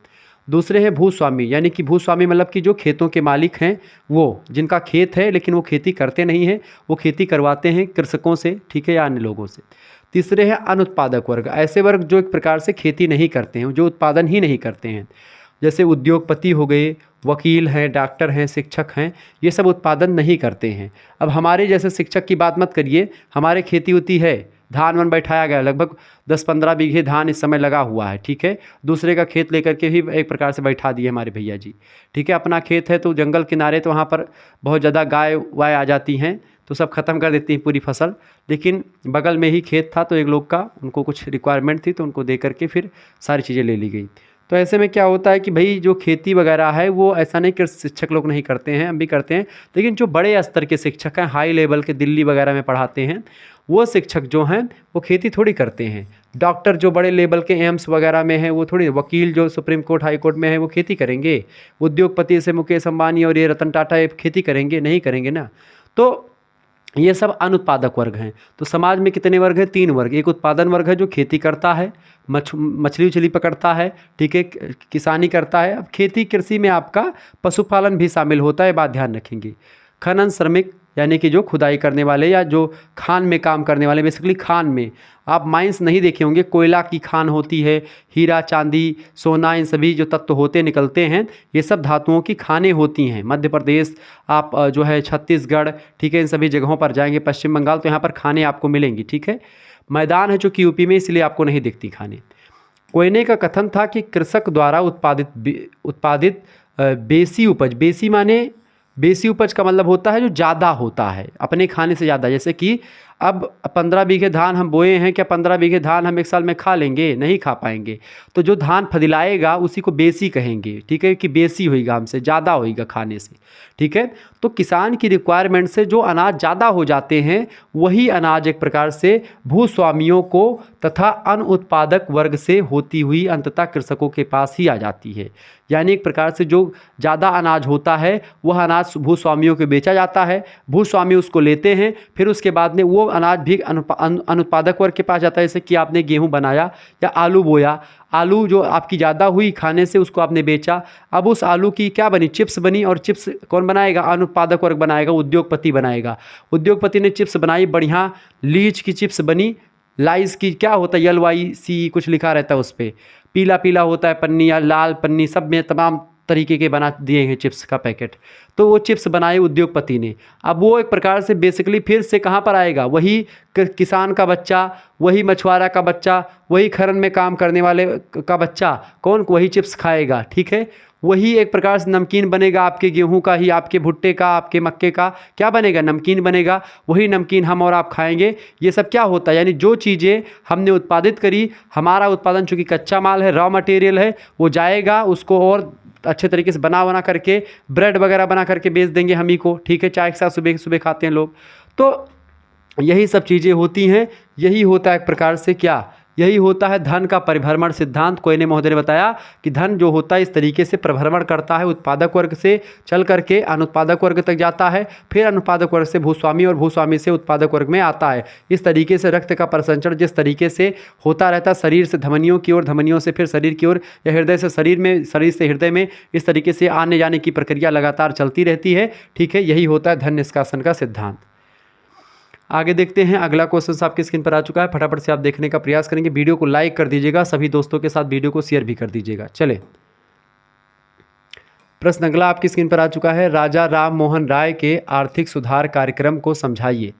दूसरे हैं भूस्वामी, यानी कि भूस्वामी मतलब कि जो खेतों के मालिक हैं, वो जिनका खेत है लेकिन वो खेती करते नहीं हैं, वो खेती करवाते हैं कृषकों से, ठीक है, या अन्य लोगों से। तीसरे हैं अनुत्पादक वर्ग, ऐसे वर्ग जो एक प्रकार से खेती नहीं करते हैं, जो उत्पादन ही नहीं करते हैं, जैसे उद्योगपति हो गए, वकील हैं, डॉक्टर हैं, शिक्षक हैं, ये सब उत्पादन नहीं करते हैं। अब हमारे जैसे शिक्षक की बात मत करिए, हमारे खेती होती है, धान वन बैठाया गया, लगभग 10-15 बीघे धान इस समय लगा हुआ है, ठीक है। दूसरे का खेत लेकर के भी एक प्रकार से बैठा दिए हमारे भैया जी, ठीक है। अपना खेत है तो जंगल किनारे, तो वहाँ पर बहुत ज़्यादा गाय वाय आ जाती हैं तो सब ख़त्म कर देती हैं पूरी फसल, लेकिन बगल में ही खेत था तो एक लोग का, उनको कुछ रिक्वायरमेंट थी तो उनको दे करके फिर सारी चीज़ें ले ली गई। तो ऐसे में क्या होता है कि भाई जो खेती वगैरह है वो ऐसा नहीं कि शिक्षक लोग नहीं करते हैं, हम भी करते हैं, लेकिन जो बड़े स्तर के शिक्षक हैं, हाई लेवल के, दिल्ली वगैरह में पढ़ाते हैं, वो शिक्षक जो हैं वो खेती थोड़ी करते हैं। डॉक्टर जो बड़े लेवल के एम्स वगैरह में हैं वो थोड़ी, वकील जो सुप्रीम कोर्ट हाई कोर्ट में है वो खेती करेंगे, उद्योगपति से मुकेश अंबानी और ये रतन टाटा ये खेती करेंगे? नहीं करेंगे ना। तो ये सब अनुत्पादक वर्ग हैं। तो समाज में कितने वर्ग हैं? 3 वर्ग। एक उत्पादन वर्ग है जो खेती करता है, मछली उछली पकड़ता है, ठीक है, किसानी करता है। अब खेती कृषि में आपका पशुपालन भी शामिल होता है, बात ध्यान रखेंगे। खनन श्रमिक, यानी कि जो खुदाई करने वाले या जो खान में काम करने वाले, बेसिकली खान में आप माइंस नहीं देखे होंगे, कोयला की खान होती है, हीरा चांदी सोना, इन सभी जो तत्व होते निकलते हैं, ये सब धातुओं की खानें होती हैं। मध्य प्रदेश, आप जो है छत्तीसगढ़, ठीक है, इन सभी जगहों पर जाएंगे, पश्चिम बंगाल, तो यहाँ पर खानें आपको मिलेंगी, ठीक है। मैदान है जो कि यूपी में, इसलिए आपको नहीं दिखती खानें। कोएने का कथन था कि कृषक द्वारा उत्पादित बेसी उपज, बेसी माने बेसी उपज का मतलब होता है जो ज़्यादा होता है, अपने खाने से ज़्यादा। जैसे कि अब 15 बीघे धान हम बोए हैं, क्या 15 बीघे धान हम एक साल में खा लेंगे? नहीं खा पाएंगे। तो जो धान फदिलाएगा उसी को बेसी कहेंगे, ठीक है, कि बेसी होएगा, हमसे ज़्यादा होएगा खाने से, ठीक है। तो किसान की रिक्वायरमेंट से जो अनाज ज़्यादा हो जाते हैं वही अनाज एक प्रकार से भूस्वामियों को तथा अन्न उत्पादक वर्ग से होती हुई अंततः कृषकों के पास ही आ जाती है। यानी एक प्रकार से जो ज़्यादा अनाज होता है वह अनाज भूस्वामियों को बेचा जाता है, भूस्वामी उसको लेते हैं, फिर उसके बाद में वो अनाज भी अनुत्पादक वर्ग के पास जाता है। जैसे कि आपने गेहूँ बनाया या आलू बोया, आलू जो आपकी ज़्यादा हुई खाने से उसको आपने बेचा, अब उस आलू की क्या बनी? चिप्स बनी, और चिप्स कौन बनाएगा? अनुत्पादक वर्ग बनाएगा, उद्योगपति बनाएगा। उद्योगपति ने चिप्स बनाई, बढ़िया लीच की चिप्स बनी, लाइस की, क्या होता है LYC कुछ लिखा रहता है उस पर, पीला पीला होता है पन्नी या लाल पन्नी, सब में तमाम तरीके के बना दिए हैं चिप्स का पैकेट। तो वो चिप्स बनाए उद्योगपति ने। अब वो एक प्रकार से बेसिकली फिर से कहाँ पर आएगा? वही किसान का बच्चा, वही मछुआरा का बच्चा, वही खरन में काम करने वाले का बच्चा, कौन? वही चिप्स खाएगा, ठीक है। वही एक प्रकार से नमकीन बनेगा, आपके गेहूं का ही, आपके भुट्टे का, आपके मक्के का, क्या बनेगा? नमकीन बनेगा। वही नमकीन हम और आप खाएंगे। ये सब क्या होता है? यानी जो चीज़ें हमने उत्पादित करी, हमारा उत्पादन चूँकि कच्चा माल है, रॉ मटेरियल है, वो जाएगा, उसको और अच्छे तरीके से बना करके ब्रेड वगैरह बना करके बेच देंगे हम ही को, ठीक है। चाय के साथ सुबह सुबह खाते हैं लोग। तो यही सब चीज़ें होती हैं। यही होता है एक प्रकार से क्या? यही होता है धन का परिभ्रमण सिद्धांत। कोयने महोदय ने बताया कि धन जो होता है इस तरीके से प्रभ्रमण करता है, उत्पादक वर्ग से चल करके अनुत्पादक वर्ग तक जाता है, फिर अनुत्पादक वर्ग से भूस्वामी और भूस्वामी से उत्पादक वर्ग में आता है। इस तरीके से रक्त का परिसंचरण जिस तरीके से होता रहता है, शरीर से धमनियों की ओर, धमनियों से फिर शरीर की ओर, या हृदय से शरीर में, शरीर से हृदय में, इस तरीके से आने जाने की प्रक्रिया लगातार चलती रहती है, ठीक है। यही होता है धन निष्कासन का सिद्धांत। आगे देखते हैं, अगला क्वेश्चन आपकी स्क्रीन पर आ चुका है, फटाफट से आप देखने का प्रयास करेंगे। वीडियो को लाइक कर दीजिएगा, सभी दोस्तों के साथ वीडियो को शेयर भी कर दीजिएगा। चले, प्रश्न अगला आपकी स्क्रीन पर आ चुका है, राजा राम मोहन राय के आर्थिक सुधार कार्यक्रम को समझाइए।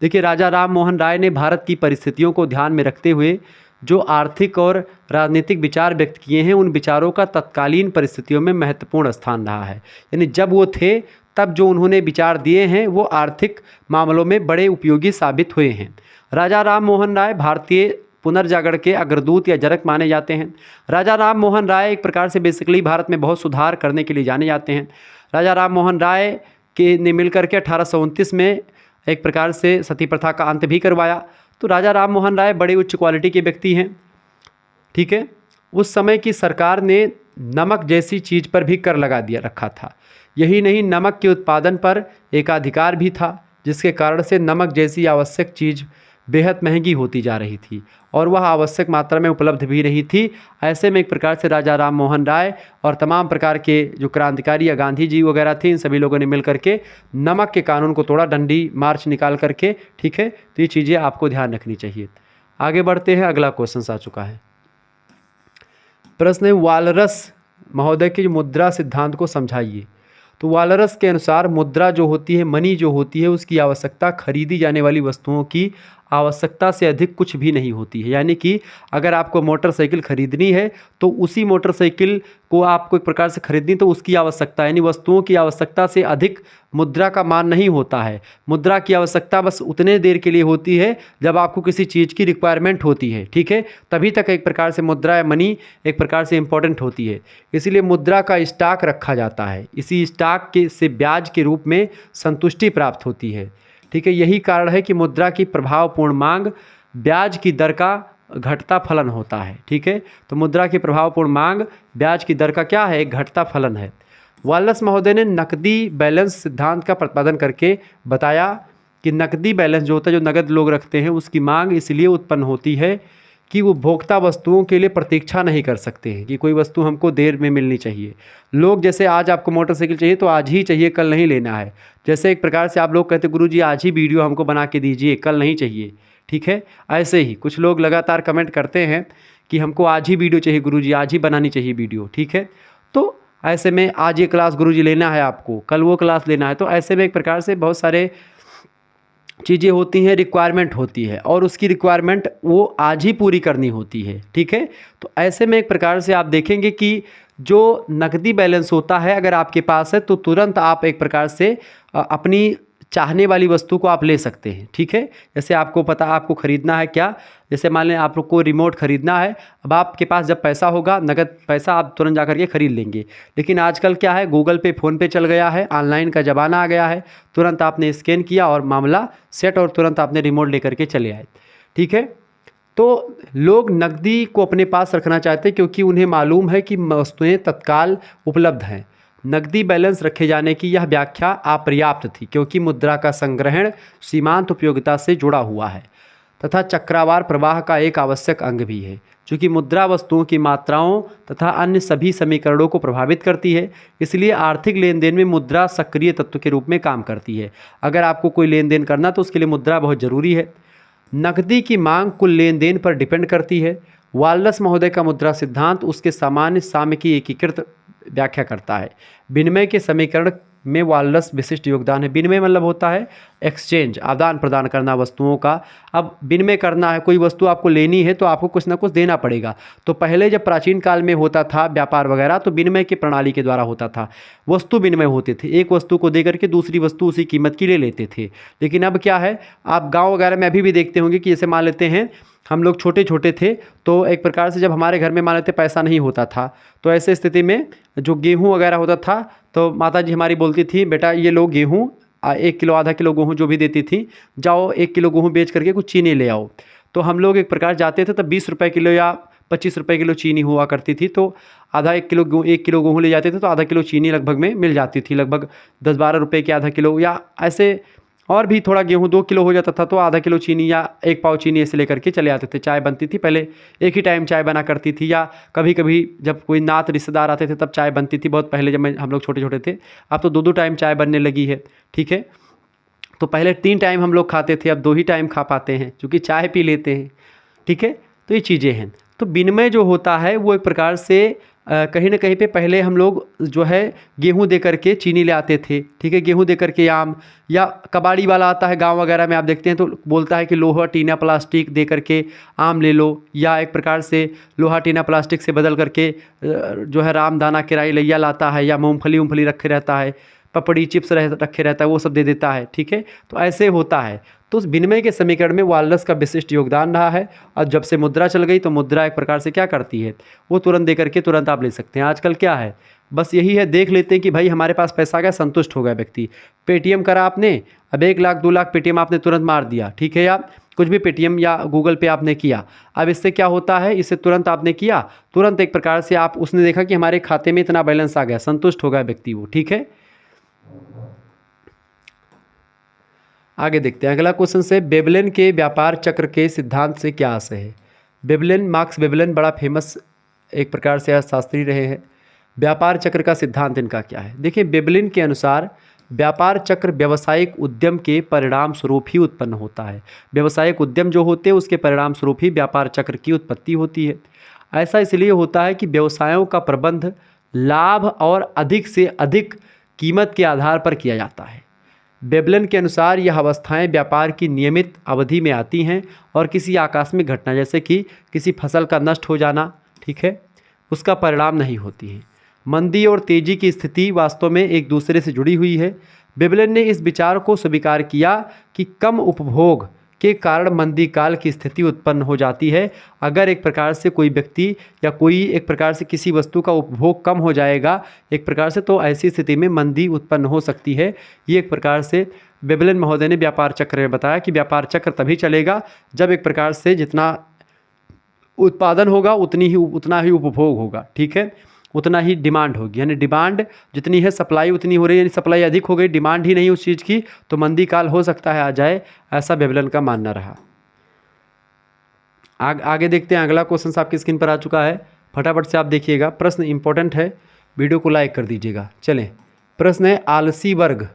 देखिए, राजा राम मोहन राय ने भारत की परिस्थितियों को ध्यान में रखते हुए जो आर्थिक और राजनीतिक विचार व्यक्त किए हैं, उन विचारों का तत्कालीन परिस्थितियों में महत्वपूर्ण स्थान रहा है। यानी जब वो थे तब जो उन्होंने विचार दिए हैं वो आर्थिक मामलों में बड़े उपयोगी साबित हुए हैं। राजा राम मोहन राय भारतीय पुनर्जागरण के अग्रदूत या जनक माने जाते हैं। राजा राम मोहन राय एक प्रकार से बेसिकली भारत में बहुत सुधार करने के लिए जाने जाते हैं। राजा राम मोहन राय के ने मिलकर के 1829 में एक प्रकार से सती प्रथा का अंत भी करवाया। तो राजा राम मोहन राय बड़े उच्च क्वालिटी के व्यक्ति हैं, ठीक है। उस समय की सरकार ने नमक जैसी चीज़ पर भी कर लगा दिया रखा था। यही नहीं, नमक के उत्पादन पर एकाधिकार भी था, जिसके कारण से नमक जैसी आवश्यक चीज़ बेहद महंगी होती जा रही थी और वह आवश्यक मात्रा में उपलब्ध भी रही थी। ऐसे में एक प्रकार से राजा राम मोहन राय और तमाम प्रकार के जो क्रांतिकारी या गांधी जी वगैरह थे, इन सभी लोगों ने मिल करके नमक के कानून को तोड़ा, डंडी मार्च निकाल करके, ठीक है। तो ये चीज़ें आपको ध्यान रखनी चाहिए। आगे बढ़ते हैं, अगला क्वेश्चन आ चुका है। प्रश्न है, वालरस महोदय के मुद्रा सिद्धांत को समझाइए। तो वालरस के अनुसार मुद्रा जो होती है, मनी जो होती है, उसकी आवश्यकता खरीदी जाने वाली वस्तुओं की आवश्यकता से अधिक कुछ भी नहीं होती है। यानी कि अगर आपको मोटरसाइकिल खरीदनी है तो उसी मोटरसाइकिल को आपको एक प्रकार से खरीदनी, तो उसकी आवश्यकता यानी वस्तुओं की आवश्यकता से अधिक मुद्रा का मान नहीं होता है। मुद्रा की आवश्यकता बस उतने देर के लिए होती है जब आपको किसी चीज़ की रिक्वायरमेंट होती है, ठीक है। तभी तक एक प्रकार से मुद्रा या मनी एक प्रकार से इम्पोर्टेंट होती है। इसीलिए मुद्रा का स्टॉक रखा जाता है, इसी स्टॉक के से ब्याज के रूप में संतुष्टि प्राप्त होती है, ठीक है। यही कारण है कि मुद्रा की प्रभावपूर्ण मांग ब्याज की दर का घटता फलन होता है, ठीक है। तो मुद्रा की प्रभावपूर्ण मांग ब्याज की दर का क्या है? एक घटता फलन है। वालरस महोदय ने नकदी बैलेंस सिद्धांत का प्रतिपादन करके बताया कि नकदी बैलेंस जो होता है, जो नगद लोग रखते हैं, उसकी मांग इसलिए उत्पन्न होती है कि वो भोक्ता वस्तुओं के लिए प्रतीक्षा नहीं कर सकते हैं कि कोई वस्तु हमको देर में मिलनी चाहिए। लोग जैसे आज आपको मोटरसाइकिल चाहिए तो आज ही चाहिए, कल नहीं लेना है। जैसे एक प्रकार से आप लोग कहते गुरुजी आज ही वीडियो हमको बना के दीजिए, कल नहीं चाहिए, ठीक है। ऐसे ही कुछ लोग लगातार कमेंट करते हैं कि हमको आज ही वीडियो चाहिए गुरुजी, आज ही बनानी चाहिए वीडियो, ठीक है। तो ऐसे में आज ये क्लास गुरुजी लेना है आपको, कल वो क्लास लेना है। तो ऐसे में एक प्रकार से बहुत सारे चीज़ें होती हैं, रिक्वायरमेंट होती है और उसकी रिक्वायरमेंट वो आज ही पूरी करनी होती है, ठीक है। तो ऐसे में एक प्रकार से आप देखेंगे कि जो नकदी बैलेंस होता है अगर आपके पास है तो तुरंत आप एक प्रकार से अपनी चाहने वाली वस्तु को आप ले सकते हैं, ठीक है। जैसे आपको पता आपको ख़रीदना है क्या, जैसे मान लें आपको रिमोट ख़रीदना है, अब आपके पास जब पैसा होगा नगद पैसा आप तुरंत जा करके ख़रीद लेंगे। लेकिन आजकल क्या है, गूगल पे फ़ोन पे चल गया है, ऑनलाइन का ज़माना आ गया है, तुरंत आपने स्कैन किया और मामला सेट और तुरंत आपने रिमोट लेकर के चले आए, ठीक है। तो लोग नकदी को अपने पास रखना चाहते हैं क्योंकि उन्हें मालूम है कि वस्तुएं तत्काल उपलब्ध हैं। नकदी बैलेंस रखे जाने की यह व्याख्या अपर्याप्त थी क्योंकि मुद्रा का संग्रहण सीमांत उपयोगिता से जुड़ा हुआ है तथा चक्रवार प्रवाह का एक आवश्यक अंग भी है। चूँकि मुद्रा वस्तुओं की मात्राओं तथा अन्य सभी समीकरणों को प्रभावित करती है, इसलिए आर्थिक लेन देन में मुद्रा सक्रिय तत्व के रूप में काम करती है। अगर आपको कोई लेन देन करना तो उसके लिए मुद्रा बहुत ज़रूरी है। नकदी की मांग कुल लेन देन पर डिपेंड करती है। वाल्रस महोदय का मुद्रा सिद्धांत उसके सामान्य साम्य की एकीकृत व्याख्या करता है। विनिमय के समीकरण में वाल्रस विशिष्ट योगदान है। विनिमय मतलब होता है एक्सचेंज, आदान प्रदान करना वस्तुओं का। अब विनिमय करना है, कोई वस्तु आपको लेनी है तो आपको कुछ ना कुछ देना पड़ेगा। तो पहले जब प्राचीन काल में होता था व्यापार वगैरह तो विनिमय की प्रणाली के द्वारा होता था, वस्तु विनिमय होते थे, एक वस्तु को दे करके दूसरी वस्तु उसी कीमत की ले लेते थे। लेकिन अब क्या है, आप गाँव वगैरह में अभी भी देखते होंगे कि जैसे मान लेते हैं हम लोग छोटे छोटे थे तो एक प्रकार से जब हमारे घर में मान लेते पैसा नहीं होता था तो ऐसे स्थिति में जो गेहूँ वगैरह होता था तो माता जी हमारी बोलती थी, बेटा ये लो गेहूँ, 1 किलो आधा किलो गेहूँ जो भी देती थी, जाओ 1 किलो गेहूँ बेच करके कुछ चीनी ले आओ। तो हम लोग एक प्रकार जाते थे तब 20 रुपये किलो या 25 रुपये किलो चीनी हुआ करती थी। तो आधा 1 किलो गेहूँ ले जाते थे तो आधा किलो चीनी लगभग में मिल जाती थी, लगभग 10-12 रुपये की आधा किलो, या ऐसे और भी थोड़ा गेहूँ 2 किलो हो जाता था तो आधा किलो चीनी या 1 पाव चीनी ऐसे लेकर के चले आते थे। चाय बनती थी, पहले एक ही टाइम चाय बना करती थी, या कभी कभी जब कोई नात रिश्तेदार आते थे तब चाय बनती थी, बहुत पहले जब हम लोग छोटे छोटे थे। अब तो 2-2 टाइम चाय बनने लगी है, ठीक है। तो पहले 3 टाइम हम लोग खाते थे, अब 2 ही टाइम खा पाते हैं क्योंकि चाय पी लेते हैं, ठीक है। तो ये चीज़ें हैं। तो विनिमय जो होता है वो एक प्रकार से कहीं ना कहीं पे पहले हम लोग जो है गेहूं दे करके चीनी ले आते थे, ठीक है, गेहूं दे करके आम, या कबाड़ी वाला आता है गांव वगैरह में आप देखते हैं तो बोलता है कि लोहा टीना प्लास्टिक दे करके आम ले लो, या एक प्रकार से लोहा टीना प्लास्टिक से बदल करके जो है रामदाना किराई लैया लाता है, या मूँगफली रखे रहता है, पपड़ी चिप्स रखे रहता है, वो सब दे देता है, ठीक है। तो ऐसे होता है। तो उस विनिमय के समीकरण में वाल्रस का विशिष्ट योगदान रहा है। और जब से मुद्रा चल गई तो मुद्रा एक प्रकार से क्या करती है, वो तुरंत दे करके तुरंत आप ले सकते हैं। आजकल क्या है, बस यही है, देख लेते हैं कि भाई हमारे पास पैसा आ गया, संतुष्ट हो गया व्यक्ति। पेटीएम करा आपने, अब 1 लाख 2 लाख पेटीएम आपने तुरंत मार दिया, ठीक है, या कुछ भी पेटीएम या गूगल पे आपने किया। अब इससे क्या होता है, इससे तुरंत आपने किया, तुरंत एक प्रकार से आप उसने देखा कि हमारे खाते में इतना बैलेंस आ गया, संतुष्ट हो गया व्यक्ति वो, ठीक है। आगे देखते हैं अगला क्वेश्चन से, वेबलेन के व्यापार चक्र के सिद्धांत से क्या आशय है। वेबलेन, मार्क्स वेबलेन बड़ा फेमस एक प्रकार से शास्त्री रहे हैं। व्यापार चक्र का सिद्धांत इनका क्या है, देखिए वेबलेन के अनुसार व्यापार चक्र व्यावसायिक उद्यम के परिणाम स्वरूप ही उत्पन्न होता है। व्यावसायिक उद्यम जो होते हैं उसके परिणाम स्वरूप ही व्यापार चक्र की उत्पत्ति होती है। ऐसा इसलिए होता है कि व्यवसायों का प्रबंध लाभ और अधिक से अधिक कीमत के आधार पर किया जाता है। वेबलेन के अनुसार यह अवस्थाएं व्यापार की नियमित अवधि में आती हैं और किसी आकस्मिक घटना जैसे कि किसी फसल का नष्ट हो जाना, ठीक है, उसका परिणाम नहीं होती हैं। मंदी और तेजी की स्थिति वास्तव में एक दूसरे से जुड़ी हुई है। वेबलेन ने इस विचार को स्वीकार किया कि कम उपभोग के कारण मंदी काल की स्थिति उत्पन्न हो जाती है। अगर एक प्रकार से कोई व्यक्ति या कोई एक प्रकार से किसी वस्तु का उपभोग कम हो जाएगा एक प्रकार से, तो ऐसी स्थिति में मंदी उत्पन्न हो सकती है। ये एक प्रकार से वेबलेन महोदय ने व्यापार चक्र में बताया कि व्यापार चक्र तभी चलेगा जब एक प्रकार से जितना उत्पादन होगा उतना ही उपभोग होगा, ठीक है, उतना ही डिमांड होगी। यानी डिमांड जितनी है सप्लाई उतनी हो रही है, यानी सप्लाई अधिक हो गई, डिमांड ही नहीं उस चीज़ की, तो मंदी काल हो सकता है आ जाए, ऐसा वेबलेन का मानना रहा। आगे देखते हैं, अगला क्वेश्चन आपकी स्क्रीन पर आ चुका है, फटाफट से आप देखिएगा, प्रश्न इंपॉर्टेंट है, वीडियो को लाइक कर दीजिएगा। चलें, प्रश्न है आलसी वर्ग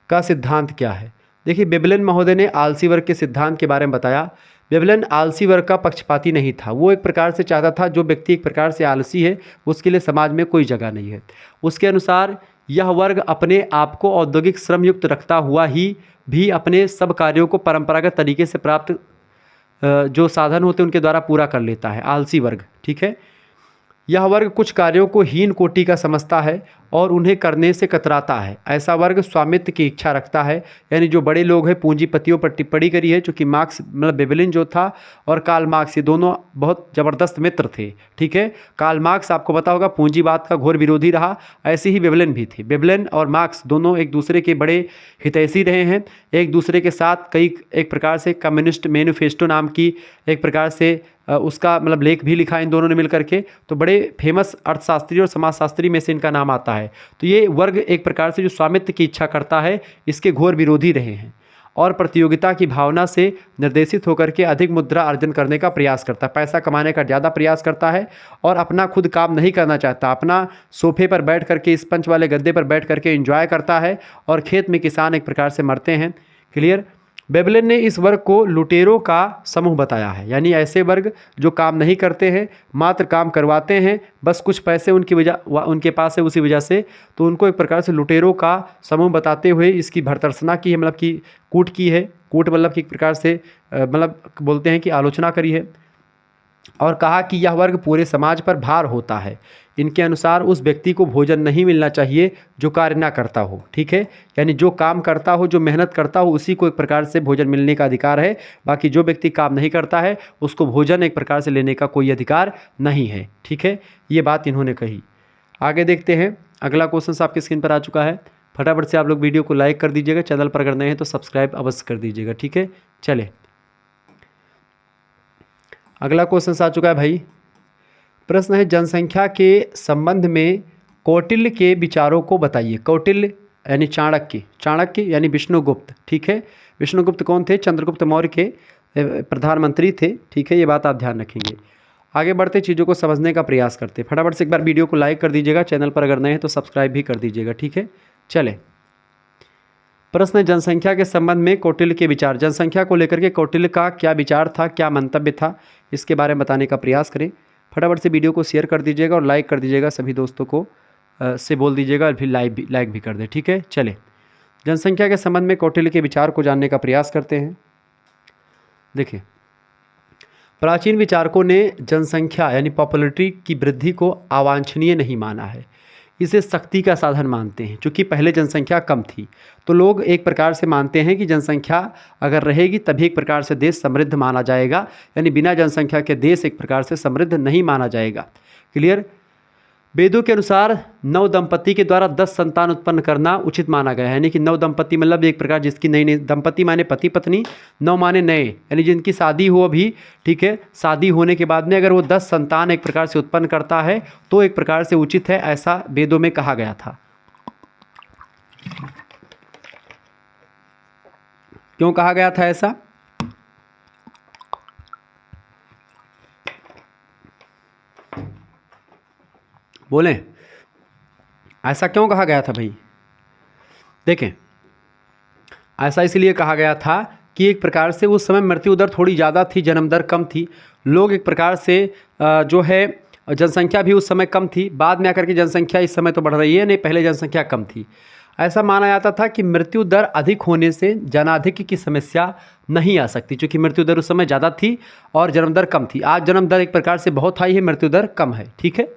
का सिद्धांत क्या है। देखिए वेबलेन महोदय ने आलसी वर्ग के सिद्धांत के बारे में बताया। वेबलेन आलसी वर्ग का पक्षपाती नहीं था, वो एक प्रकार से चाहता था जो व्यक्ति एक प्रकार से आलसी है उसके लिए समाज में कोई जगह नहीं है। उसके अनुसार यह वर्ग अपने आप को औद्योगिक श्रम युक्त रखता हुआ ही भी अपने सब कार्यों को परंपरागत तरीके से प्राप्त जो साधन होते हैं उनके द्वारा पूरा कर लेता है, आलसी वर्ग, ठीक है। यह वर्ग कुछ कार्यों को हीन कोटि का समझता है और उन्हें करने से कतराता है। ऐसा वर्ग स्वामित्व की इच्छा रखता है। यानी जो बड़े लोग हैं पूंजीपतियों पर टिप्पणी करी है, चूँकि मार्क्स मतलब वेबलिन जो था और कार्ल मार्क्स ये दोनों बहुत ज़बरदस्त मित्र थे। ठीक है, कार्ल मार्क्स आपको पता होगा पूंजीवाद का घोर विरोधी रहा, ऐसे ही वेबलिन भी थे। वेबलिन और मार्क्स दोनों एक दूसरे के बड़े हितैषी रहे हैं। एक दूसरे के साथ कई एक प्रकार से कम्युनिस्ट मैनिफेस्टो नाम की एक प्रकार से उसका मतलब लेख भी लिखा इन दोनों ने मिलकर के। तो बड़े फेमस अर्थशास्त्री और समाजशास्त्री में से इनका नाम आता है। तो ये वर्ग एक प्रकार से जो स्वामित्व की इच्छा करता है इसके घोर विरोधी रहे हैं और प्रतियोगिता की भावना से निर्देशित होकर के अधिक मुद्रा अर्जन करने का प्रयास करता है। पैसा कमाने का ज़्यादा प्रयास करता है और अपना खुद काम नहीं करना चाहता। अपना सोफे पर बैठ करके स्पंज वाले गद्दे पर बैठ करके एंजॉय करता है और खेत में किसान एक प्रकार से मरते हैं। क्लियर। वेबलिन ने इस वर्ग को लुटेरों का समूह बताया है। यानी ऐसे वर्ग जो काम नहीं करते हैं, मात्र काम करवाते हैं, बस कुछ पैसे उनके पास है उसी वजह से, तो उनको एक प्रकार से लुटेरों का समूह बताते हुए इसकी भर्त्सना की है, मतलब कि कूट की है। कूट मतलब कि एक प्रकार से मतलब बोलते हैं कि आलोचना करी है और कहा कि यह वर्ग पूरे समाज पर भार होता है। इनके अनुसार उस व्यक्ति को भोजन नहीं मिलना चाहिए जो कार्य ना करता हो। ठीक है, यानी जो काम करता हो, जो मेहनत करता हो, उसी को एक प्रकार से भोजन मिलने का अधिकार है। बाकी जो व्यक्ति काम नहीं करता है उसको भोजन एक प्रकार से लेने का कोई अधिकार नहीं है। ठीक है, ये बात इन्होंने कही। आगे देखते हैं, अगला क्वेश्चन आपकी स्क्रीन पर आ चुका है। फटाफट से आप लोग वीडियो को लाइक कर दीजिएगा, चैनल पर अगर नए हैं तो सब्सक्राइब अवश्य कर दीजिएगा। ठीक है, चले अगला क्वेश्चन आ चुका है भाई। प्रश्न है, जनसंख्या के संबंध में कौटिल्य के विचारों को बताइए। कौटिल्य यानी चाणक्य, चाणक्य यानी विष्णुगुप्त। ठीक है, विष्णुगुप्त कौन थे? चंद्रगुप्त मौर्य के प्रधानमंत्री थे। ठीक है, ये बात आप ध्यान रखेंगे। आगे बढ़ते चीज़ों को समझने का प्रयास करते। फटाफट से एक बार वीडियो को लाइक कर दीजिएगा, चैनल पर अगर नए हैं तो सब्सक्राइब भी कर दीजिएगा। ठीक है, चले प्रश्न है, जनसंख्या के संबंध में कौटिल्य के विचार। जनसंख्या को लेकर के कौटिल्य का क्या विचार था, क्या मंतव्य था, इसके बारे में बताने का प्रयास करें। फटाफट से वीडियो को शेयर कर दीजिएगा और लाइक कर दीजिएगा, सभी दोस्तों को से बोल दीजिएगा और फिर लाइक भी कर दें। ठीक है, चले जनसंख्या के संबंध में कौटिल्य के विचार को जानने का प्रयास करते हैं। देखिए, प्राचीन विचारकों ने जनसंख्या यानी पॉपुलरिटी की वृद्धि को अवांछनीय नहीं माना है, इसे शक्ति का साधन मानते हैं। क्योंकि पहले जनसंख्या कम थी तो लोग एक प्रकार से मानते हैं कि जनसंख्या अगर रहेगी तभी एक प्रकार से देश समृद्ध माना जाएगा, यानी बिना जनसंख्या के देश एक प्रकार से समृद्ध नहीं माना जाएगा। क्लियर। वेदों के अनुसार नव दंपति के द्वारा 10 संतान उत्पन्न करना उचित माना गया है। यानी कि नव दंपति मतलब एक प्रकार जिसकी नई नई, दंपति माने पति पत्नी, नव माने नए, यानी जिनकी शादी हो अभी। ठीक है, शादी होने के बाद में अगर वो 10 संतान एक प्रकार से उत्पन्न करता है तो एक प्रकार से उचित है, ऐसा वेदों में कहा गया था। क्यों कहा गया था ऐसा? बोलें, ऐसा क्यों कहा गया था भाई? देखें, ऐसा इसलिए कहा गया था कि एक प्रकार से उस समय मृत्यु दर थोड़ी ज़्यादा थी, जन्म दर कम थी। लोग एक प्रकार से जो है जनसंख्या भी उस समय कम थी, बाद में आकर के जनसंख्या इस समय तो बढ़ रही है, नहीं पहले जनसंख्या कम थी। ऐसा माना जाता था कि मृत्यु दर अधिक होने से जनाधिक्य की समस्या नहीं आ सकती, क्योंकि मृत्यु दर उस समय ज़्यादा थी और जन्म दर कम थी। आज जन्म दर एक प्रकार से बहुत हाई है, मृत्यु दर कम है। ठीक है,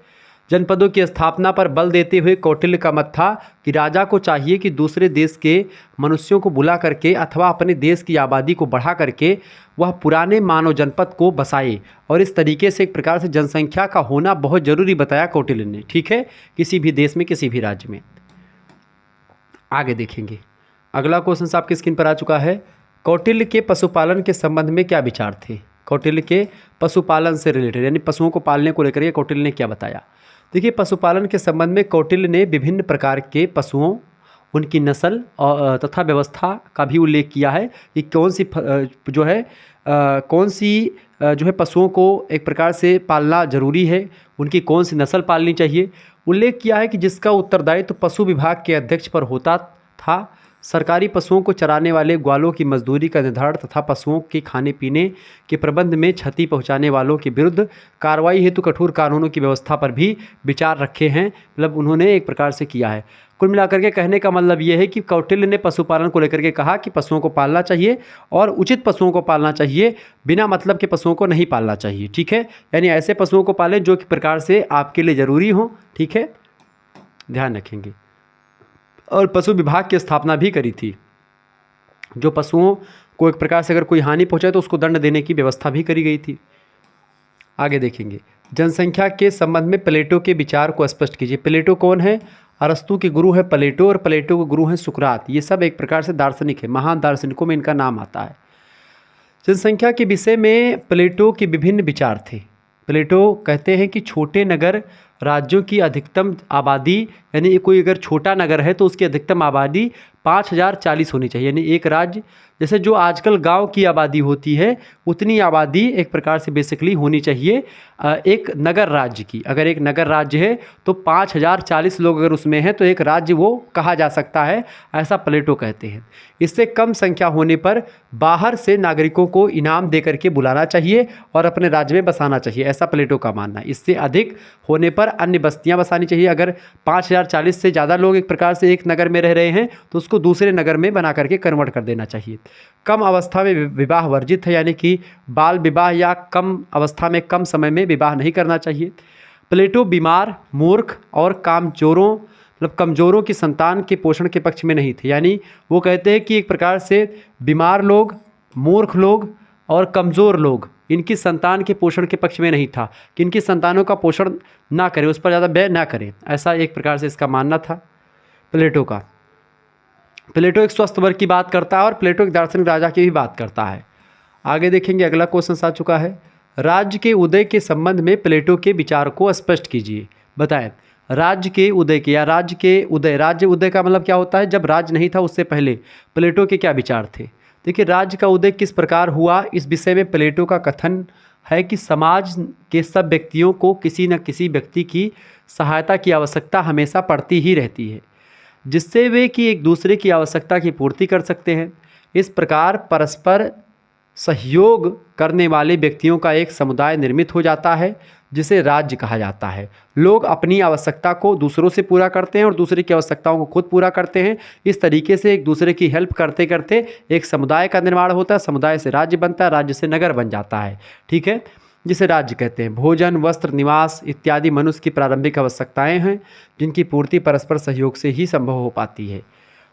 जनपदों की स्थापना पर बल देते हुए कौटिल्य का मत था कि राजा को चाहिए कि दूसरे देश के मनुष्यों को बुला करके अथवा अपने देश की आबादी को बढ़ा करके वह पुराने मानव जनपद को बसाए, और इस तरीके से एक प्रकार से जनसंख्या का होना बहुत जरूरी बताया कौटिल्य ने। ठीक है, किसी भी देश में, किसी भी राज्य में। आगे देखेंगे, अगला क्वेश्चन आपकी स्क्रीन पर आ चुका है। कौटिल्य के पशुपालन के संबंध में क्या विचार थे? कौटिल्य के पशुपालन से रिलेटेड, यानी पशुओं को पालने को लेकर के कौटिल्य ने क्या बताया? देखिए, पशुपालन के संबंध में कौटिल्य ने विभिन्न प्रकार के पशुओं, उनकी नस्ल तथा व्यवस्था का भी उल्लेख किया है कि कौन सी जो है पशुओं को एक प्रकार से पालना जरूरी है, उनकी कौन सी नस्ल पालनी चाहिए। उल्लेख किया है कि जिसका उत्तरदायित्व पशु विभाग के अध्यक्ष पर होता था। सरकारी पशुओं को चराने वाले ग्वालों की मजदूरी का निर्धारण तथा पशुओं के खाने पीने के प्रबंध में क्षति पहुंचाने वालों के विरुद्ध कार्रवाई हेतु कठोर कानूनों की व्यवस्था पर भी विचार रखे हैं। मतलब उन्होंने एक प्रकार से किया है। कुल मिलाकर के कहने का मतलब ये है कि कौटिल्य ने पशुपालन को लेकर के कहा कि पशुओं को पालना चाहिए और उचित पशुओं को पालना चाहिए, बिना मतलब के पशुओं को नहीं पालना चाहिए। ठीक है, यानी ऐसे पशुओं को पालें जो कि प्रकार से आपके लिए ज़रूरी हो। ठीक है, ध्यान रखेंगे। और पशु विभाग की स्थापना भी करी थी। जो पशुओं को एक प्रकार से अगर कोई हानि पहुंचाए तो उसको दंड देने की व्यवस्था भी करी गई थी। आगे देखेंगे, जनसंख्या के संबंध में प्लेटो के विचार को स्पष्ट कीजिए। प्लेटो कौन है? अरस्तु के गुरु है प्लेटो और प्लेटो के गुरु हैं सुकरात। ये सब एक प्रकार से दार्शनिक है, महान दार्शनिकों में इनका नाम आता है। जनसंख्या के विषय में प्लेटो के विभिन्न विचार थे। प्लेटो कहते हैं कि छोटे नगर राज्यों की अधिकतम आबादी, यानी कोई अगर छोटा नगर है तो उसकी अधिकतम आबादी 5040 होनी चाहिए। यानी एक राज्य, जैसे जो आजकल गांव की आबादी होती है उतनी आबादी एक प्रकार से बेसिकली होनी चाहिए एक नगर राज्य की। अगर एक नगर राज्य है तो 5040 लोग अगर उसमें हैं तो एक राज्य वो कहा जा सकता है, ऐसा प्लेटो कहते हैं। इससे कम संख्या होने पर बाहर से नागरिकों को इनाम दे करके बुलाना चाहिए और अपने राज्य में बसाना चाहिए, ऐसा प्लेटो का मानना है। इससे अधिक होने पर अन्य बस्तियां बसानी चाहिए। अगर 5040 से ज़्यादा लोग एक प्रकार से एक नगर में रह रहे हैं तो उसको दूसरे नगर में बना करके कन्वर्ट कर देना चाहिए। कम अवस्था में विवाह वर्जित है, यानी कि बाल विवाह या कम अवस्था में कम समय में विवाह नहीं करना चाहिए। प्लेटो बीमार, मूर्ख और कामचोरों मतलब कमज़ोरों की संतान के पोषण के पक्ष में नहीं थे। यानी वो कहते हैं कि एक प्रकार से बीमार लोग, मूर्ख लोग और कमज़ोर लोग, इनकी संतान के पोषण के पक्ष में नहीं था कि इनकी संतानों का पोषण ना करें, उस पर ज़्यादा व्यय ना करें, ऐसा एक प्रकार से इसका मानना था प्लेटो का। प्लेटो एक स्वस्थ वर्ग की बात करता है और प्लेटो एक दार्शनिक राजा की भी बात करता है। आगे देखेंगे, अगला क्वेश्चन आ चुका है। राज्य के उदय के संबंध में प्लेटो के विचार को स्पष्ट कीजिए। बताएं, राज्य के उदय के या राज्य के उदय, राज्य उदय का मतलब क्या होता है? जब राज्य नहीं था उससे पहले प्लेटो के क्या विचार थे? देखिए, राज्य का उदय किस प्रकार हुआ, इस विषय में प्लेटो का कथन है कि समाज के सब व्यक्तियों को किसी न किसी व्यक्ति की सहायता की आवश्यकता हमेशा पड़ती ही रहती है, जिससे वे कि एक दूसरे की आवश्यकता की पूर्ति कर सकते हैं। इस प्रकार परस्पर सहयोग करने वाले व्यक्तियों का एक समुदाय निर्मित हो जाता है, जिसे राज्य कहा जाता है। लोग अपनी आवश्यकता को दूसरों से पूरा करते हैं और दूसरे की आवश्यकताओं को खुद पूरा करते हैं। इस तरीके से एक दूसरे की हेल्प करते करते एक समुदाय का निर्माण होता है, समुदाय से राज्य बनता है, राज्य से नगर बन जाता है। ठीक है, जिसे राज्य कहते हैं। भोजन, वस्त्र, निवास इत्यादि मनुष्य की प्रारंभिक आवश्यकताएं हैं, जिनकी पूर्ति परस्पर सहयोग से ही संभव हो पाती है।